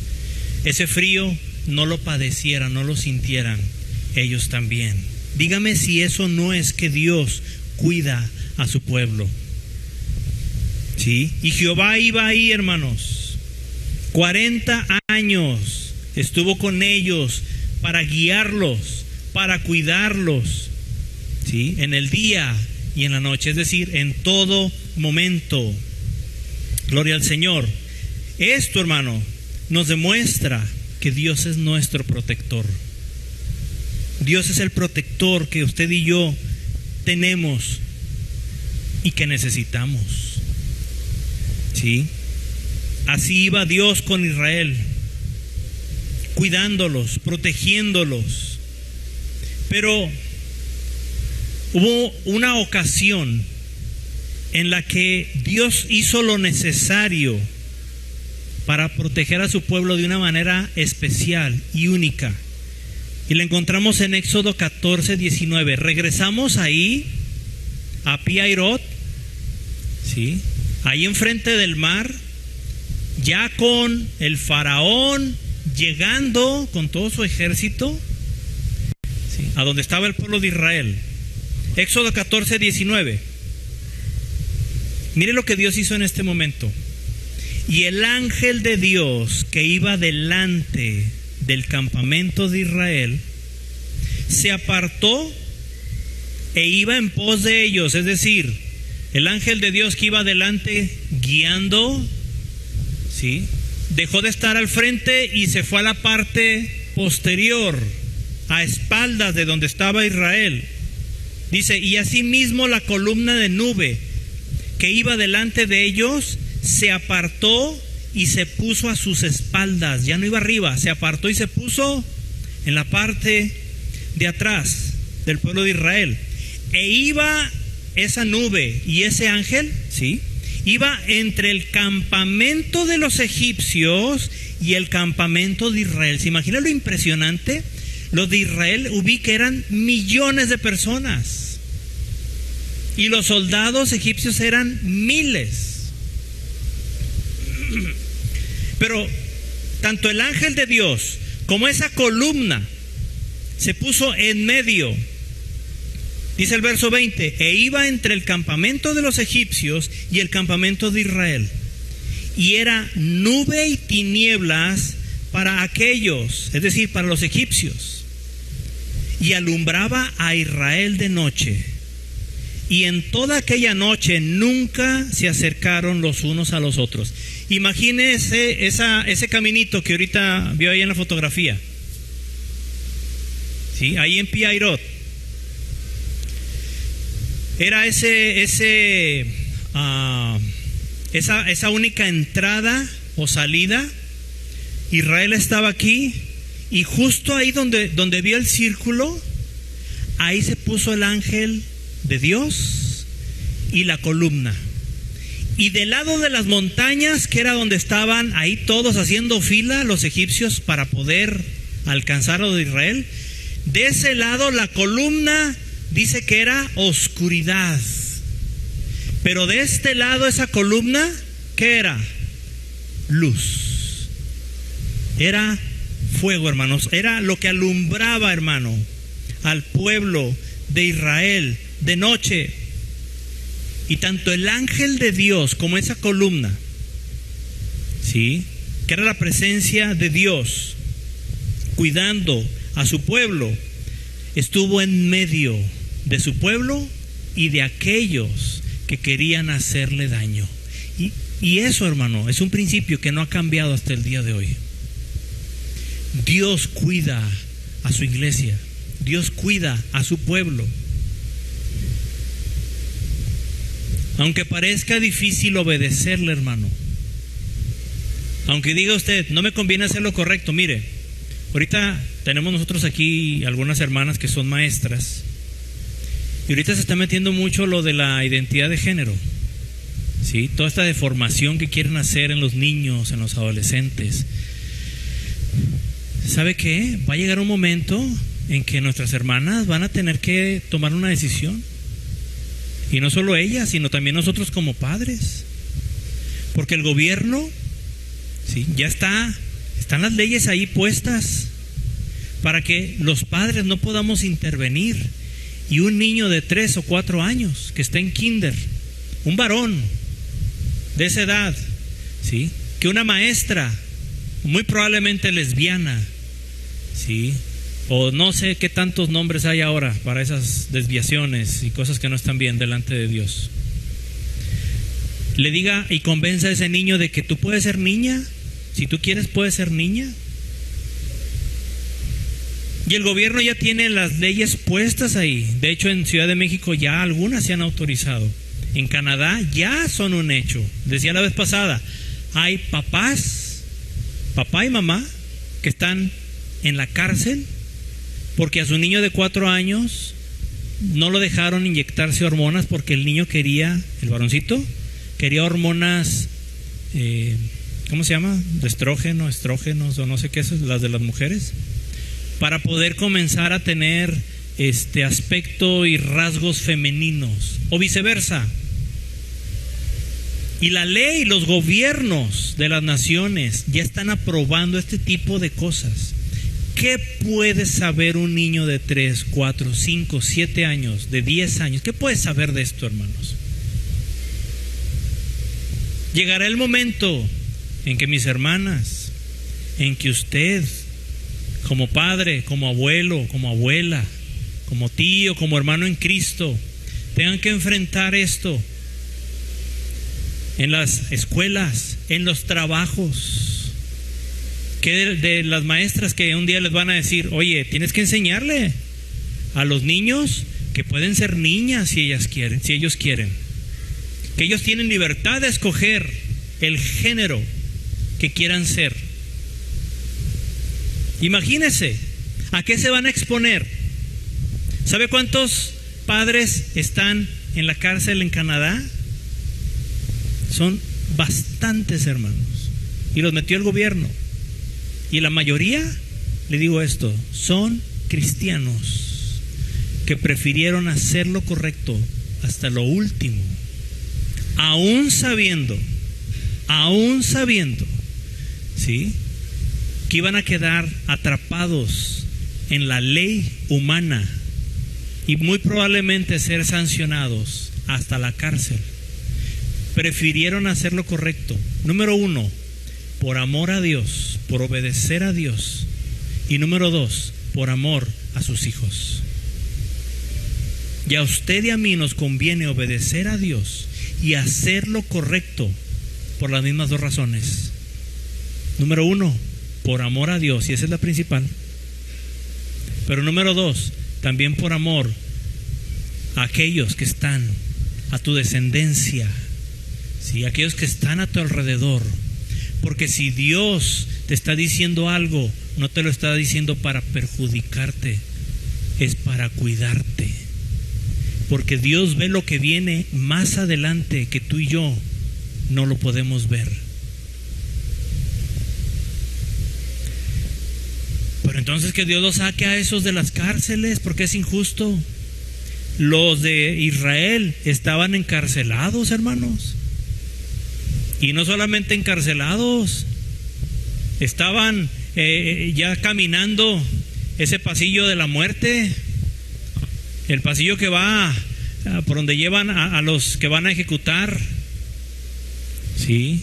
A: ese frío no lo padecieran, no lo sintieran ellos también. Dígame si eso no es que Dios cuida a su pueblo. ¿Sí? Y Jehová iba ahí, hermanos. 40 años estuvo con ellos para guiarlos, para cuidarlos, ¿sí?, en el día y en la noche, es decir, en todo momento. Gloria al Señor. Esto, hermano, nos demuestra que Dios es nuestro protector. Dios es el protector que usted y yo tenemos y que necesitamos. ¿Sí? Así iba Dios con Israel, cuidándolos, protegiéndolos. Pero hubo una ocasión en la que Dios hizo lo necesario para proteger a su pueblo de una manera especial y única. Y la encontramos en Éxodo 14, 19. Regresamos ahí a Pi-Hahirot, ¿sí?, ahí enfrente del mar, ya con el faraón llegando con todo su ejército, ¿sí?, a donde estaba el pueblo de Israel. Éxodo 14, 19. Mire lo que Dios hizo en este momento. Y el ángel de Dios que iba delante del campamento de Israel se apartó e iba en pos de ellos. Es decir, el ángel de Dios que iba delante guiando, ¿sí?, dejó de estar al frente y se fue a la parte posterior, a espaldas de donde estaba Israel. Dice, y asimismo la columna de nube que iba delante de ellos se apartó y se puso a sus espaldas. Ya no iba arriba, se apartó y se puso en la parte de atrás del pueblo de Israel. E iba esa nube y ese ángel, ¿sí?, iba entre el campamento de los egipcios y el campamento de Israel. ¿Se imagina lo impresionante? Los de Israel, ubique, eran millones de personas. Y los soldados egipcios eran miles. Pero tanto el ángel de Dios como esa columna se puso en medio. Dice el verso 20, e iba entre el campamento de los egipcios y el campamento de Israel. Y era nube y tinieblas para aquellos, es decir, para los egipcios. Y alumbraba a Israel de noche. Y en toda aquella noche nunca se acercaron los unos a los otros. Imagínese ese caminito que ahorita vio ahí en la fotografía, ¿sí?, ahí en Pi-Hahirot. Era esa única entrada o salida. Israel estaba aquí y justo ahí donde vio el círculo, ahí se puso el ángel de Dios y la columna. Y del lado de las montañas, que era donde estaban ahí todos haciendo fila los egipcios para poder alcanzar a los de Israel, de ese lado la columna dice que era oscuridad. Pero de este lado esa columna, ¿qué era? Luz. Era fuego, hermanos. Era lo que alumbraba, hermano, al pueblo de Israel de noche. Y tanto el ángel de Dios como esa columna, ¿sí?, que era la presencia de Dios cuidando a su pueblo, estuvo en medio de su pueblo y de aquellos que querían hacerle daño. Y eso, hermano, es un principio que no ha cambiado hasta el día de hoy. Dios cuida a su iglesia. Dios cuida a su pueblo. Aunque parezca difícil obedecerle, hermano. Aunque diga usted, no me conviene hacer lo correcto. Mire, ahorita tenemos nosotros aquí algunas hermanas que son maestras. Y ahorita se está metiendo mucho lo de la identidad de género. ¿Sí? Toda esta deformación que quieren hacer en los niños, en los adolescentes. ¿Sabe qué? Va a llegar un momento en que nuestras hermanas van a tener que tomar una decisión. Y no solo ellas, sino también nosotros como padres. Porque el gobierno, ¿sí?, ya están las leyes ahí puestas para que los padres no podamos intervenir. Y un niño de 3 o 4 años que está en kinder, un varón de esa edad, ¿sí?, que una maestra, muy probablemente lesbiana, ¿sí?, o no sé qué tantos nombres hay ahora para esas desviaciones y cosas que no están bien delante de Dios, le diga y convenza a ese niño de que tú puedes ser niña, si tú quieres puedes ser niña. Y el gobierno ya tiene las leyes puestas ahí. De hecho, en Ciudad de México ya algunas se han autorizado. En Canadá ya son un hecho. Decía la vez pasada, hay papá y mamá, que están en la cárcel porque a su niño de 4 años no lo dejaron inyectarse hormonas porque el niño quería, el varoncito, quería hormonas, ¿cómo se llama? De estrógenos o no sé qué, eso, las de las mujeres, para poder comenzar a tener aspecto y rasgos femeninos, o viceversa. Y la ley, los gobiernos de las naciones ya están aprobando este tipo de cosas. ¿Qué puede saber un niño de 3, 4, 5, 7 años, de 10 años? ¿Qué puede saber de esto, hermanos? Llegará el momento en que mis hermanas, en que usted, como padre, como abuelo, como abuela, como tío, como hermano en Cristo, tengan que enfrentar esto en las escuelas, en los trabajos. Que de las maestras que un día les van a decir, oye, tienes que enseñarle a los niños que pueden ser niñas si ellos quieren, que ellos tienen libertad de escoger el género que quieran ser. Imagínese, ¿a qué se van a exponer? ¿Sabe cuántos padres están en la cárcel en Canadá? Son bastantes, hermanos, y los metió el gobierno. Y la mayoría, le digo esto, son cristianos que prefirieron hacer lo correcto hasta lo último, aún sabiendo, ¿sí?, que iban a quedar atrapados en la ley humana y muy probablemente ser sancionados hasta la cárcel. Prefirieron hacer lo correcto. Número 1, por amor a Dios, por obedecer a Dios. Y número 2, por amor a sus hijos. Y a usted y a mí nos conviene obedecer a Dios y hacer lo correcto por las mismas 2 razones. Número 1, por amor a Dios, y esa es la principal. Pero número 2, también por amor a aquellos que están a tu descendencia, ¿sí?, aquellos que están a tu alrededor. Porque si Dios te está diciendo algo, no te lo está diciendo para perjudicarte, es para cuidarte. Porque Dios ve lo que viene más adelante que tú y yo no lo podemos ver. Pero entonces que Dios los saque a esos de las cárceles, porque es injusto. Los de Israel estaban encarcelados, hermanos. Y no solamente encarcelados, estaban ya caminando ese pasillo de la muerte, el pasillo que va por donde llevan a los que van a ejecutar. Sí.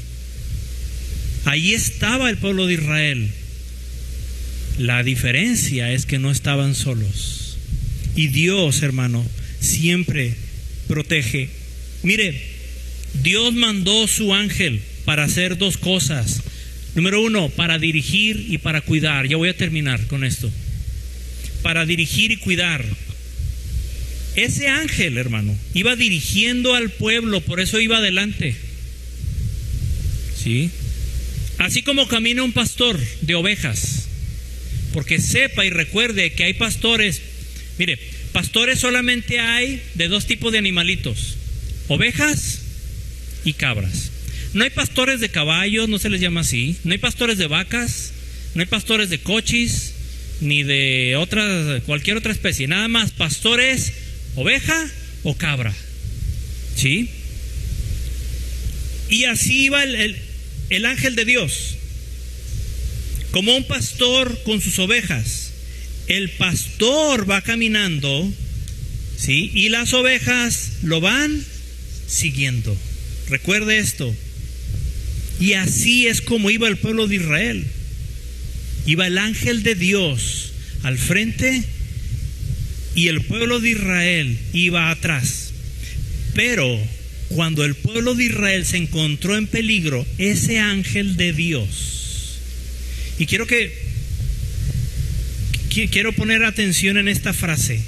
A: Ahí estaba el pueblo de Israel. La diferencia es que no estaban solos. Y Dios, hermano, siempre protege. Mire, Dios mandó su ángel para hacer dos cosas. Número uno, para dirigir y para cuidar. Ya voy a terminar con esto. Para dirigir y cuidar. Ese ángel, hermano, iba dirigiendo al pueblo, por eso iba adelante. ¿Sí? Así como camina un pastor de ovejas, porque sepa y recuerde que hay pastores. Mire, pastores solamente hay de dos tipos de animalitos: ovejas y cabras. No hay pastores de caballos, no se les llama así. No hay pastores de vacas, no hay pastores de cochis, ni de cualquier otra especie. Nada más pastores, oveja o cabra. ¿Sí? Y así iba el ángel de Dios, como un pastor con sus ovejas. El pastor va caminando, ¿sí? Y las ovejas lo van siguiendo. Recuerde esto. Y así es como iba el pueblo de Israel. Iba el ángel de Dios al frente y el pueblo de Israel iba atrás. Pero cuando el pueblo de Israel se encontró en peligro, ese ángel de Dios, y quiero poner atención en esta frase: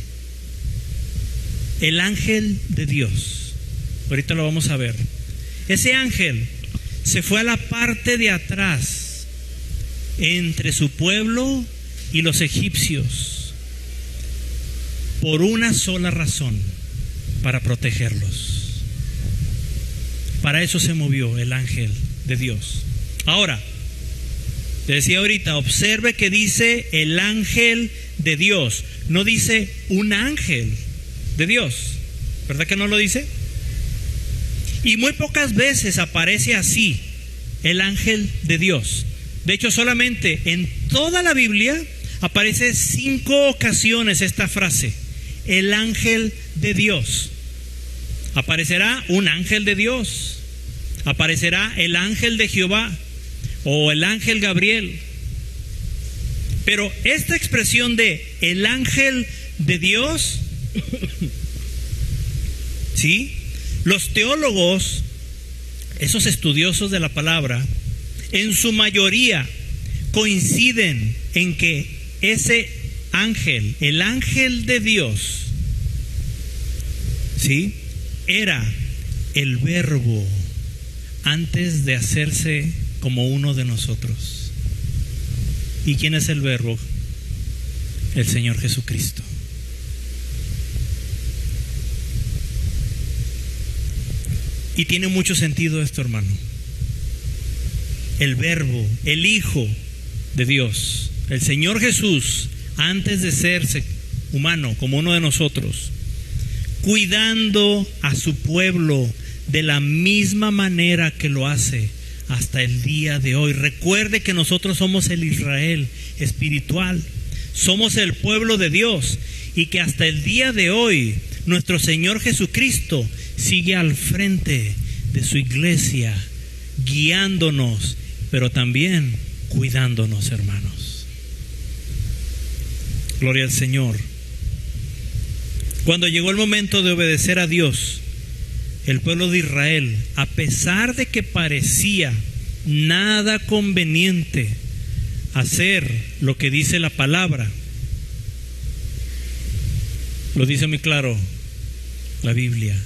A: el ángel de Dios. Ahorita lo vamos a ver. Ese ángel se fue a la parte de atrás entre su pueblo y los egipcios por una sola razón: para protegerlos. Para eso se movió el ángel de Dios. Ahora, te decía ahorita, observe que dice el ángel de Dios, no dice un ángel de Dios. ¿Verdad que no lo dice? Y muy pocas veces aparece así el ángel de Dios. De hecho, solamente en toda la Biblia aparece 5 ocasiones esta frase: el ángel de Dios. Aparecerá un ángel de Dios, aparecerá el ángel de Jehová o el ángel Gabriel. Pero esta expresión de el ángel de Dios, ¿sí? Los teólogos, esos estudiosos de la palabra, en su mayoría coinciden en que ese ángel, el ángel de Dios, ¿sí?, era el Verbo antes de hacerse como uno de nosotros. ¿Y quién es el Verbo? El Señor Jesucristo. Y tiene mucho sentido esto, hermano. El Verbo, el Hijo de Dios, el Señor Jesús, antes de serse humano como uno de nosotros, cuidando a su pueblo de la misma manera que lo hace hasta el día de hoy. Recuerde que nosotros somos el Israel espiritual, somos el pueblo de Dios, y que hasta el día de hoy nuestro Señor Jesucristo sigue al frente de su iglesia, guiándonos, pero también cuidándonos, hermanos. Gloria al Señor. Cuando llegó el momento de obedecer a Dios, el pueblo de Israel, a pesar de que parecía nada conveniente hacer lo que dice la palabra, lo dice muy claro la Biblia,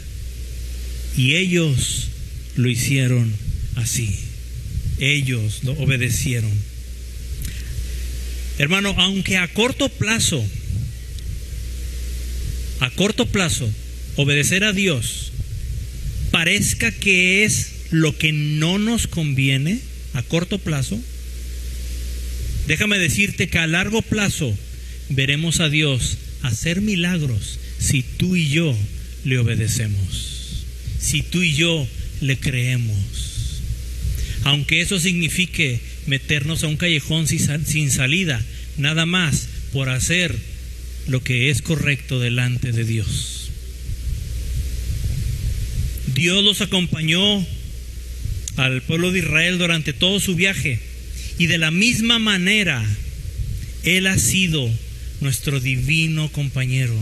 A: y ellos lo hicieron así. Ellos lo obedecieron. Hermano, aunque a corto plazo, obedecer a Dios parezca que es lo que no nos conviene a corto plazo, déjame decirte que a largo plazo veremos a Dios hacer milagros si tú y yo le obedecemos, si tú y yo le creemos. Aunque eso signifique meternos a un callejón sin salida, nada más por hacer lo que es correcto delante de Dios. Dios los acompañó al pueblo de Israel durante todo su viaje, y de la misma manera Él ha sido nuestro divino compañero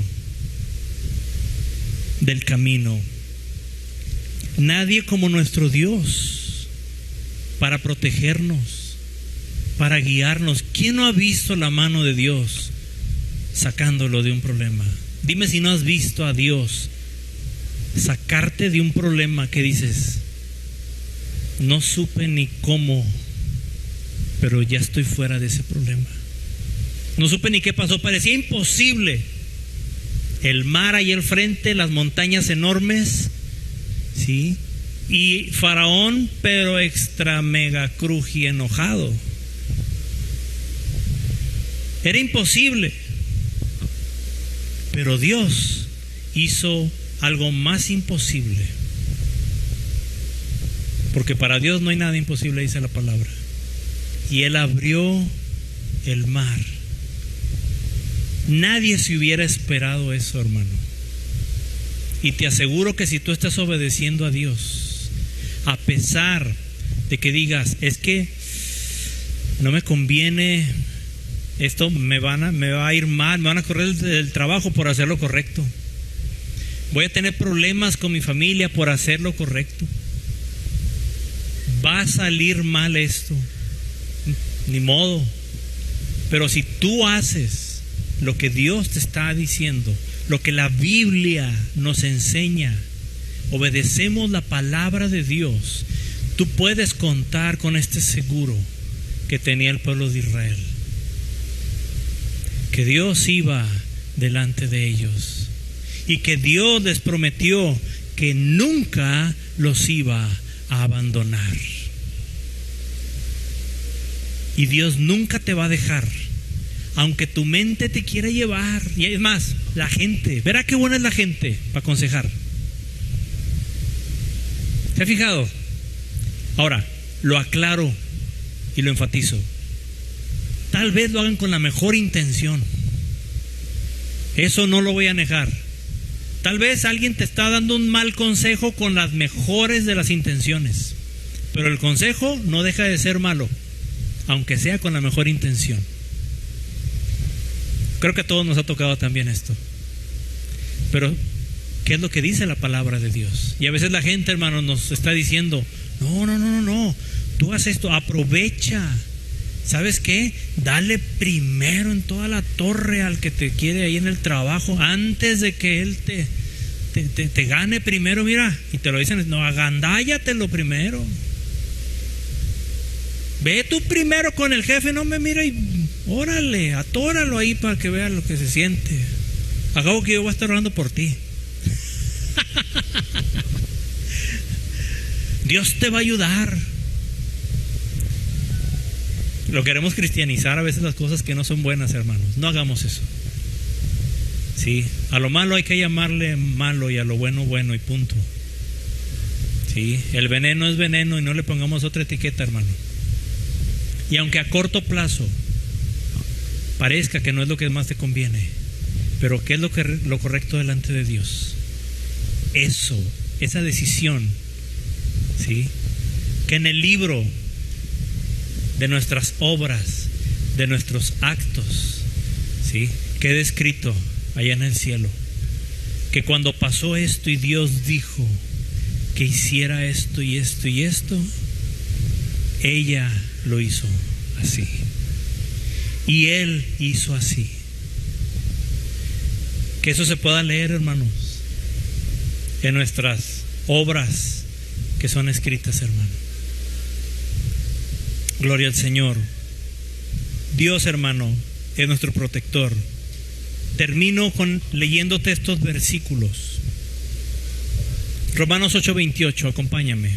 A: del camino. Nadie como nuestro Dios para protegernos, para guiarnos. ¿Quién no ha visto la mano de Dios sacándolo de un problema? Dime si no has visto a Dios sacarte de un problema que dices, no supe ni cómo, pero ya estoy fuera de ese problema. No supe ni qué pasó, parecía imposible. El mar ahí al frente, las montañas enormes, ¿sí? Y Faraón, pero extra mega cruji enojado. Era imposible. Pero Dios hizo algo más imposible. Porque para Dios no hay nada imposible, dice la palabra. Y Él abrió el mar. Nadie se hubiera esperado eso, hermano. Y te aseguro que si tú estás obedeciendo a Dios, a pesar de que digas, es que no me conviene, esto me va a ir mal, me van a correr del trabajo por hacer lo correcto, voy a tener problemas con mi familia por hacer lo correcto, va a salir mal esto, ni modo. Pero si tú haces lo que Dios te está diciendo, lo que la Biblia nos enseña, obedecemos la palabra de Dios, tú puedes contar con este seguro que tenía el pueblo de Israel, que Dios iba delante de ellos y que Dios les prometió que nunca los iba a abandonar. Y Dios nunca te va a dejar, aunque tu mente te quiera llevar. Y es más, la gente, verá qué buena es la gente para aconsejar. ¿Se ha fijado? Ahora, lo aclaro y lo enfatizo. Tal vez lo hagan con la mejor intención. Eso no lo voy a negar. Tal vez alguien te está dando un mal consejo con las mejores de las intenciones. Pero el consejo no deja de ser malo, aunque sea con la mejor intención. Creo que a todos nos ha tocado también esto. Pero, ¿qué es lo que dice la palabra de Dios? Y a veces la gente, hermano, nos está diciendo, no, tú haz esto, aprovecha. ¿Sabes qué? Dale primero en toda la torre al que te quiere ahí en el trabajo, antes de que él te gane primero, mira. Y te lo dicen, no, agandáyatelo primero. Ve tú primero con el jefe, no me mira y órale, atóralo ahí para que vea lo que se siente. Acabo que yo voy a estar orando por ti. Dios te va a ayudar. Lo queremos cristianizar a veces las cosas que no son buenas, hermanos. No hagamos eso. Sí, a lo malo hay que llamarle malo y a lo bueno, bueno y punto. Sí, el veneno es veneno y no le pongamos otra etiqueta, hermano. Y aunque a corto plazo parezca que no es lo que más te conviene, pero ¿qué es lo correcto delante de Dios? Eso, esa decisión, ¿sí? Que en el libro de nuestras obras, de nuestros actos, ¿sí?, quede escrito allá en el cielo, que cuando pasó esto y Dios dijo que hiciera esto y esto y esto, ella lo hizo así y Él hizo así. Que eso se pueda leer, hermanos, en nuestras obras que son escritas, hermano. Gloria al Señor. Dios, hermano, es nuestro protector. Termino leyéndote estos versículos. Romanos 8:28, acompáñame.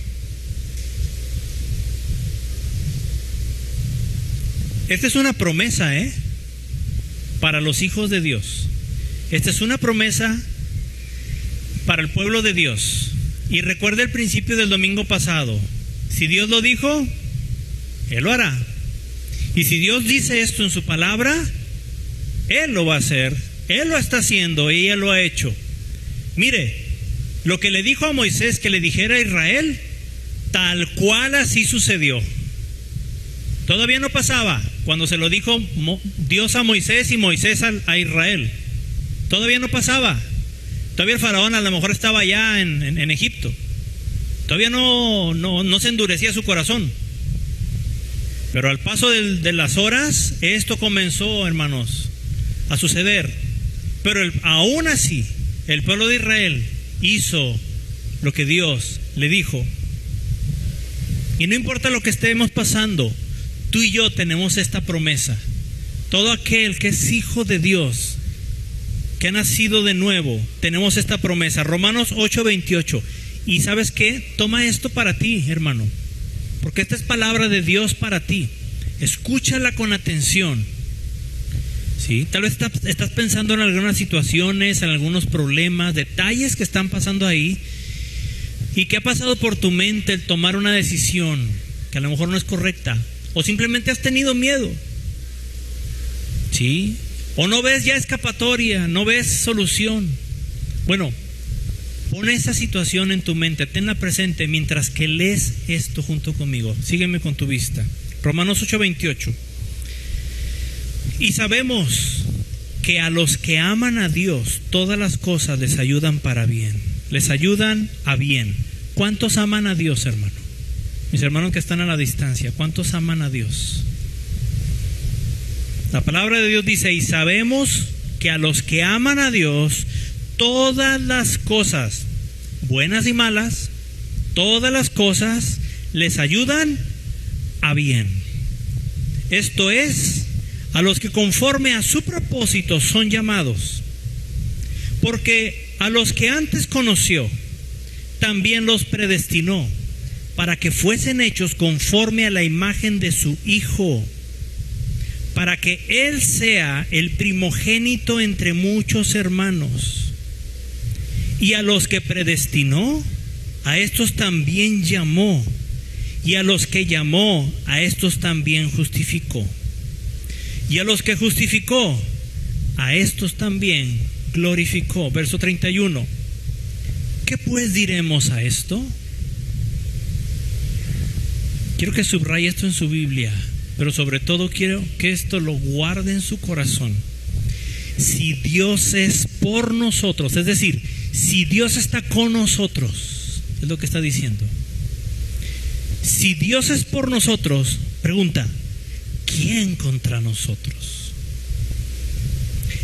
A: Esta es una promesa, para los hijos de Dios. Esta es una promesa para el pueblo de Dios. Y recuerda el principio del domingo pasado. Si Dios lo dijo, Él lo hará. Y si Dios dice esto en su palabra, Él lo va a hacer Él lo está haciendo y Él lo ha hecho. Mire, lo que le dijo a Moisés que le dijera a Israel, tal cual así sucedió. Todavía no pasaba cuando se lo dijo Dios a Moisés y Moisés a Israel. Todavía no pasaba. Todavía el faraón a lo mejor estaba allá en Egipto. Todavía no se endurecía su corazón. Pero al paso de las horas, esto comenzó, hermanos, a suceder. Pero aún así, el pueblo de Israel hizo lo que Dios le dijo. Y no importa lo que estemos pasando, tú y yo tenemos esta promesa. Todo aquel que es hijo de Dios, que ha nacido de nuevo, tenemos esta promesa. Romanos 8:28. Y ¿sabes qué? Toma esto para ti, hermano, porque esta es palabra de Dios para ti. Escúchala con atención. ¿Sí? Tal vez estás pensando en algunas situaciones, en algunos problemas, detalles que están pasando ahí, y que ha pasado por tu mente el tomar una decisión que a lo mejor no es correcta, o simplemente has tenido miedo. ¿Sí? O no ves ya escapatoria, no ves solución. Bueno, pon esa situación en tu mente, tenla presente mientras que lees esto junto conmigo. Sígueme con tu vista. Romanos 8:28. Y sabemos que a los que aman a Dios, todas las cosas les ayudan para bien. Les ayudan a bien. ¿Cuántos aman a Dios, hermano? Mis hermanos que están a la distancia, ¿cuántos aman a Dios? La palabra de Dios dice, y sabemos que a los que aman a Dios, todas las cosas, buenas y malas, todas las cosas les ayudan a bien. Esto es, a los que conforme a su propósito son llamados. Porque a los que antes conoció, también los predestinó, para que fuesen hechos conforme a la imagen de su Hijo, para que Él sea el primogénito entre muchos hermanos. Y a los que predestinó, a estos también llamó. Y a los que llamó, a estos también justificó. Y a los que justificó, a estos también glorificó. Verso 31. ¿Qué pues diremos a esto? Quiero que subraye esto en su Biblia, pero sobre todo quiero que esto lo guarde en su corazón. Si Dios es por nosotros, es decir, si Dios está con nosotros, es lo que está diciendo. Si Dios es por nosotros, pregunta, ¿quién contra nosotros?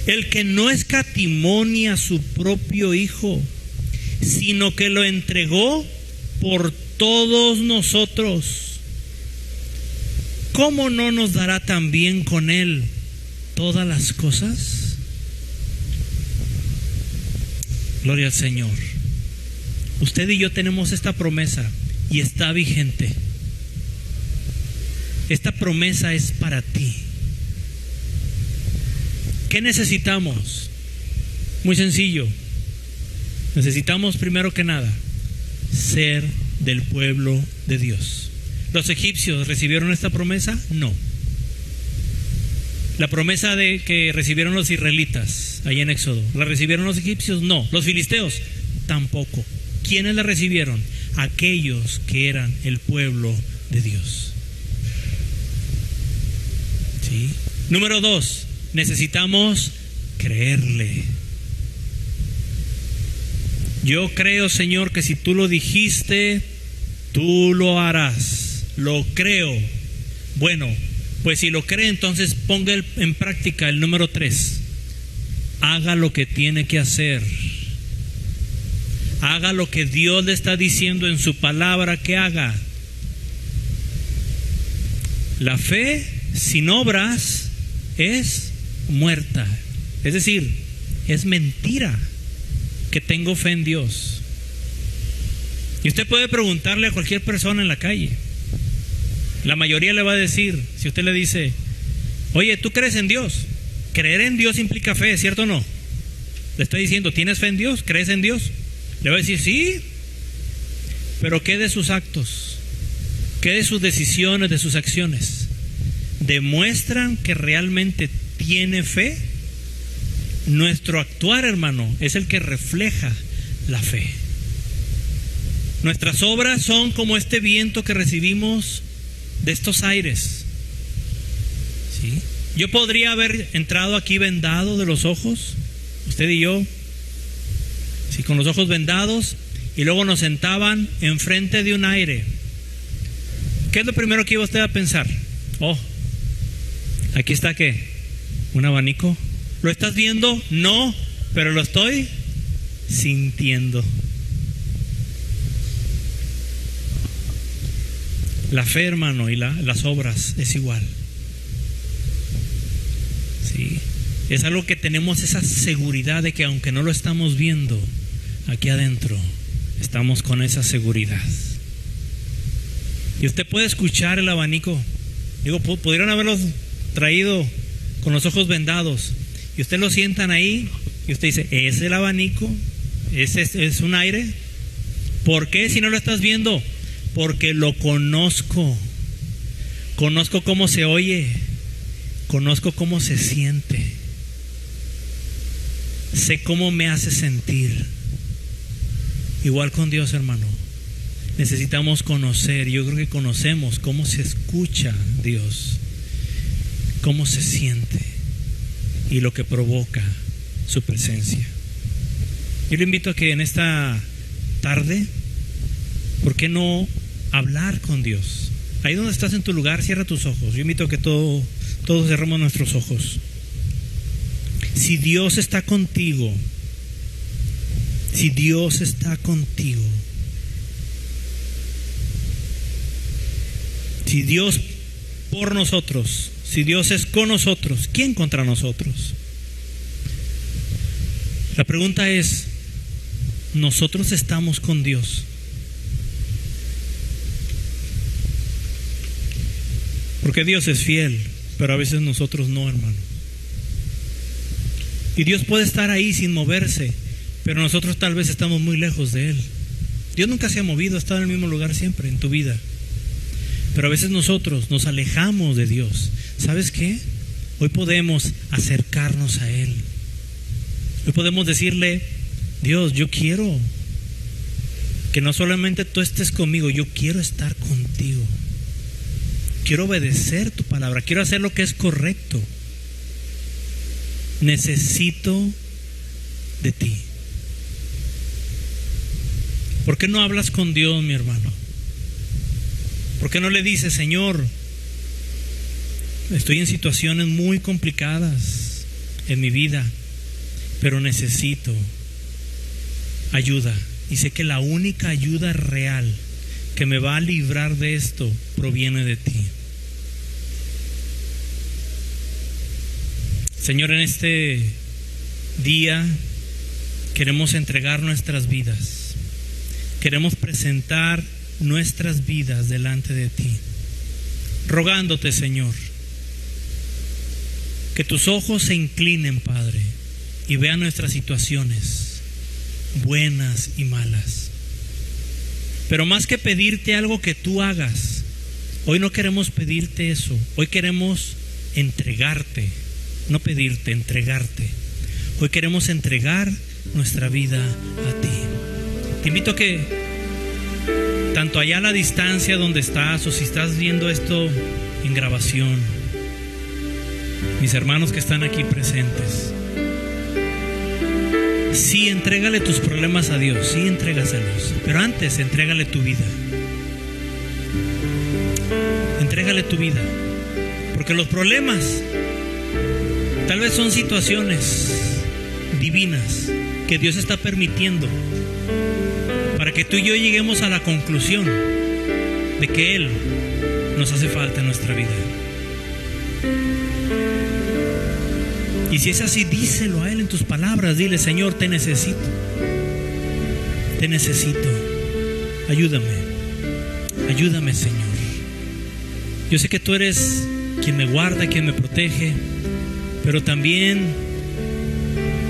A: El que no escatimó ni a su propio Hijo, sino que lo entregó por todos nosotros, ¿cómo no nos dará también con Él todas las cosas? Gloria al Señor. Usted y yo tenemos esta promesa y está vigente. Esta promesa es para ti. ¿Qué necesitamos? Muy sencillo. Necesitamos primero que nada ser del pueblo de Dios. ¿Los egipcios recibieron esta promesa? No. La promesa de que recibieron los israelitas ahí en Éxodo, ¿la recibieron los egipcios? No. ¿Los filisteos? Tampoco. ¿Quiénes la recibieron? Aquellos que eran el pueblo de Dios. ¿Sí? Número 2, necesitamos creerle. Yo creo, Señor, que si tú lo dijiste, tú lo harás. Lo creo. Bueno, pues si lo cree, entonces ponga en práctica el número 3. Haga lo que tiene que hacer. Haga lo que Dios le está diciendo en su palabra que haga. La fe sin obras es muerta. Es decir, es mentira que tengo fe en Dios. Y usted puede preguntarle a cualquier persona en la calle. La mayoría le va a decir, si usted le dice, oye, ¿tú crees en Dios? Creer en Dios implica fe, ¿cierto o no? Le está diciendo, ¿tienes fe en Dios? ¿Crees en Dios? Le va a decir, sí. Pero ¿qué de sus actos? ¿Qué de sus decisiones, de sus acciones? ¿Demuestran que realmente tiene fe? Nuestro actuar, hermano, es el que refleja la fe. Nuestras obras son como este viento que recibimos de estos aires. ¿Sí? Yo podría haber entrado aquí vendado de los ojos, usted y yo, sí, con los ojos vendados, y luego nos sentaban enfrente de un aire. ¿Qué es lo primero que iba usted a pensar? Oh, aquí está, ¿qué? ¿Un abanico? ¿Lo estás viendo? No, pero lo estoy sintiendo. La fe, hermano, y las obras es igual. Sí, es algo que tenemos esa seguridad de que aunque no lo estamos viendo, aquí adentro estamos con esa seguridad. Y usted puede escuchar el abanico. Digo, pudieron haberlos traído con los ojos vendados, y usted lo sientan ahí, y usted dice, ¿es el abanico? ¿Es un aire? ¿Por qué si no lo estás viendo? Porque lo conozco. Conozco cómo se oye. Conozco cómo se siente. Sé cómo me hace sentir. Igual con Dios, hermano. Necesitamos conocer. Yo creo que conocemos cómo se escucha Dios, cómo se siente y lo que provoca su presencia. Yo le invito a que en esta tarde, ¿por qué no hablar con Dios? Ahí donde estás en tu lugar, cierra tus ojos. Yo invito a que todos cerremos nuestros ojos. Si Dios está contigo, si Dios está contigo, si Dios por nosotros, si Dios es con nosotros, ¿quién contra nosotros? La pregunta es, ¿nosotros estamos con Dios? Porque Dios es fiel, pero a veces nosotros no, hermano. Y Dios puede estar ahí sin moverse, pero nosotros tal vez estamos muy lejos de Él. Dios nunca se ha movido, ha estado en el mismo lugar siempre en tu vida. Pero a veces nosotros nos alejamos de Dios. ¿Sabes qué? Hoy podemos acercarnos a Él. Hoy podemos decirle, Dios, yo quiero que no solamente tú estés conmigo, yo quiero estar contigo. Quiero obedecer tu palabra, quiero hacer lo que es correcto. Necesito de ti. ¿Por qué no hablas con Dios, mi hermano? ¿Por qué no le dices, Señor, estoy en situaciones muy complicadas en mi vida, pero necesito ayuda? Y sé que la única ayuda real que me va a librar de esto proviene de ti. Señor, en este día queremos entregar nuestras vidas. Queremos presentar nuestras vidas delante de ti, rogándote, Señor, que tus ojos se inclinen, Padre, y vean nuestras situaciones, buenas y malas. Pero más que pedirte algo que tú hagas, hoy no queremos pedirte eso. Hoy queremos entregarte, no pedirte, entregarte. Hoy queremos entregar nuestra vida a ti. Te invito a que tanto allá a la distancia donde estás, o si estás viendo esto en grabación, mis hermanos que están aquí presentes, sí, entrégale tus problemas a Dios, sí, entrégaselos, pero antes entrégale tu vida. Entrégale tu vida, porque los problemas tal vez son situaciones divinas que Dios está permitiendo para que tú y yo lleguemos a la conclusión de que Él nos hace falta en nuestra vida. Y si es así, díselo a Él en tus palabras. Dile, Señor, te necesito. Te necesito. Ayúdame. Ayúdame, Señor. Yo sé que tú eres quien me guarda, quien me protege, pero también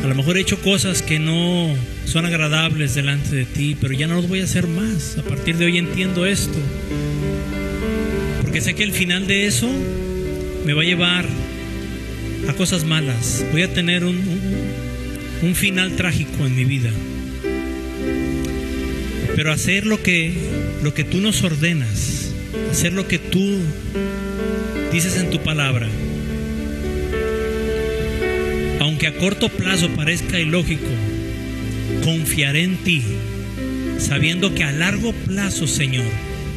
A: a lo mejor he hecho cosas que no son agradables delante de ti, pero ya no los voy a hacer más. A partir de hoy entiendo esto, porque sé que el final de eso me va a llevar a cosas malas, voy a tener un final trágico en mi vida. Pero hacer lo que tú nos ordenas, hacer lo que tú dices en tu palabra, aunque a corto plazo parezca ilógico, confiaré en ti, sabiendo que a largo plazo, Señor,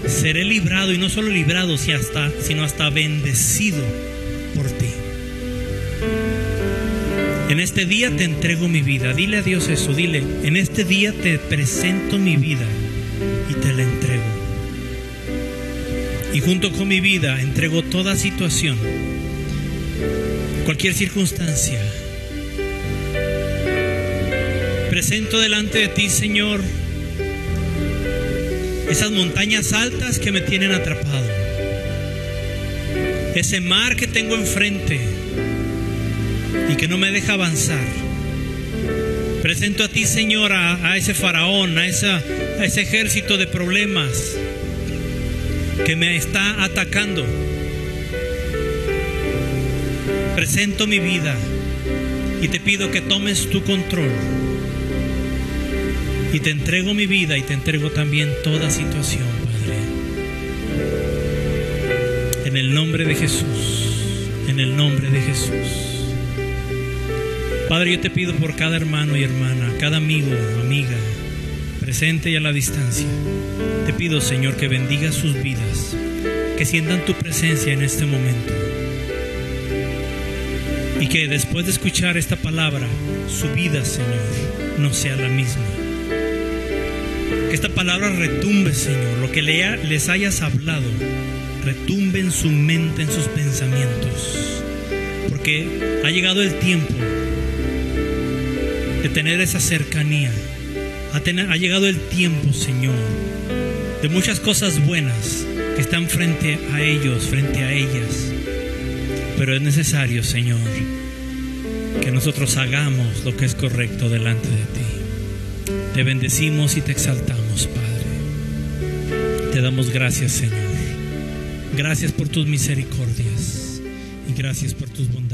A: seré librado, y no solo librado, sino hasta bendecido por ti. En este día te entrego mi vida. Dile a Dios eso, dile: en este día te presento mi vida y te la entrego. Y junto con mi vida entrego toda situación, cualquier circunstancia. Presento delante de ti, Señor, esas montañas altas que me tienen atrapado, ese mar que tengo enfrente y que no me deja avanzar. Presento a ti, Señor, a ese faraón, a ese ejército de problemas que me está atacando. Presento mi vida y te pido que tomes tu control. Y te entrego mi vida y te entrego también toda situación, Padre. En el nombre de Jesús, en el nombre de Jesús. Padre, yo te pido por cada hermano y hermana, cada amigo, amiga, presente y a la distancia. Te pido, Señor, que bendiga sus vidas, que sientan tu presencia en este momento. Y que después de escuchar esta palabra, su vida, Señor, no sea la misma. Que esta palabra retumbe, Señor, lo que les hayas hablado, retumbe en su mente, en sus pensamientos. Porque ha llegado el tiempo de tener esa cercanía. Ha llegado el tiempo, Señor, de muchas cosas buenas que están frente a ellos, frente a ellas. Pero es necesario, Señor, que nosotros hagamos lo que es correcto delante de ti. Te bendecimos y te exaltamos, Padre. Te damos gracias, Señor. Gracias por tus misericordias y gracias por tus bondades.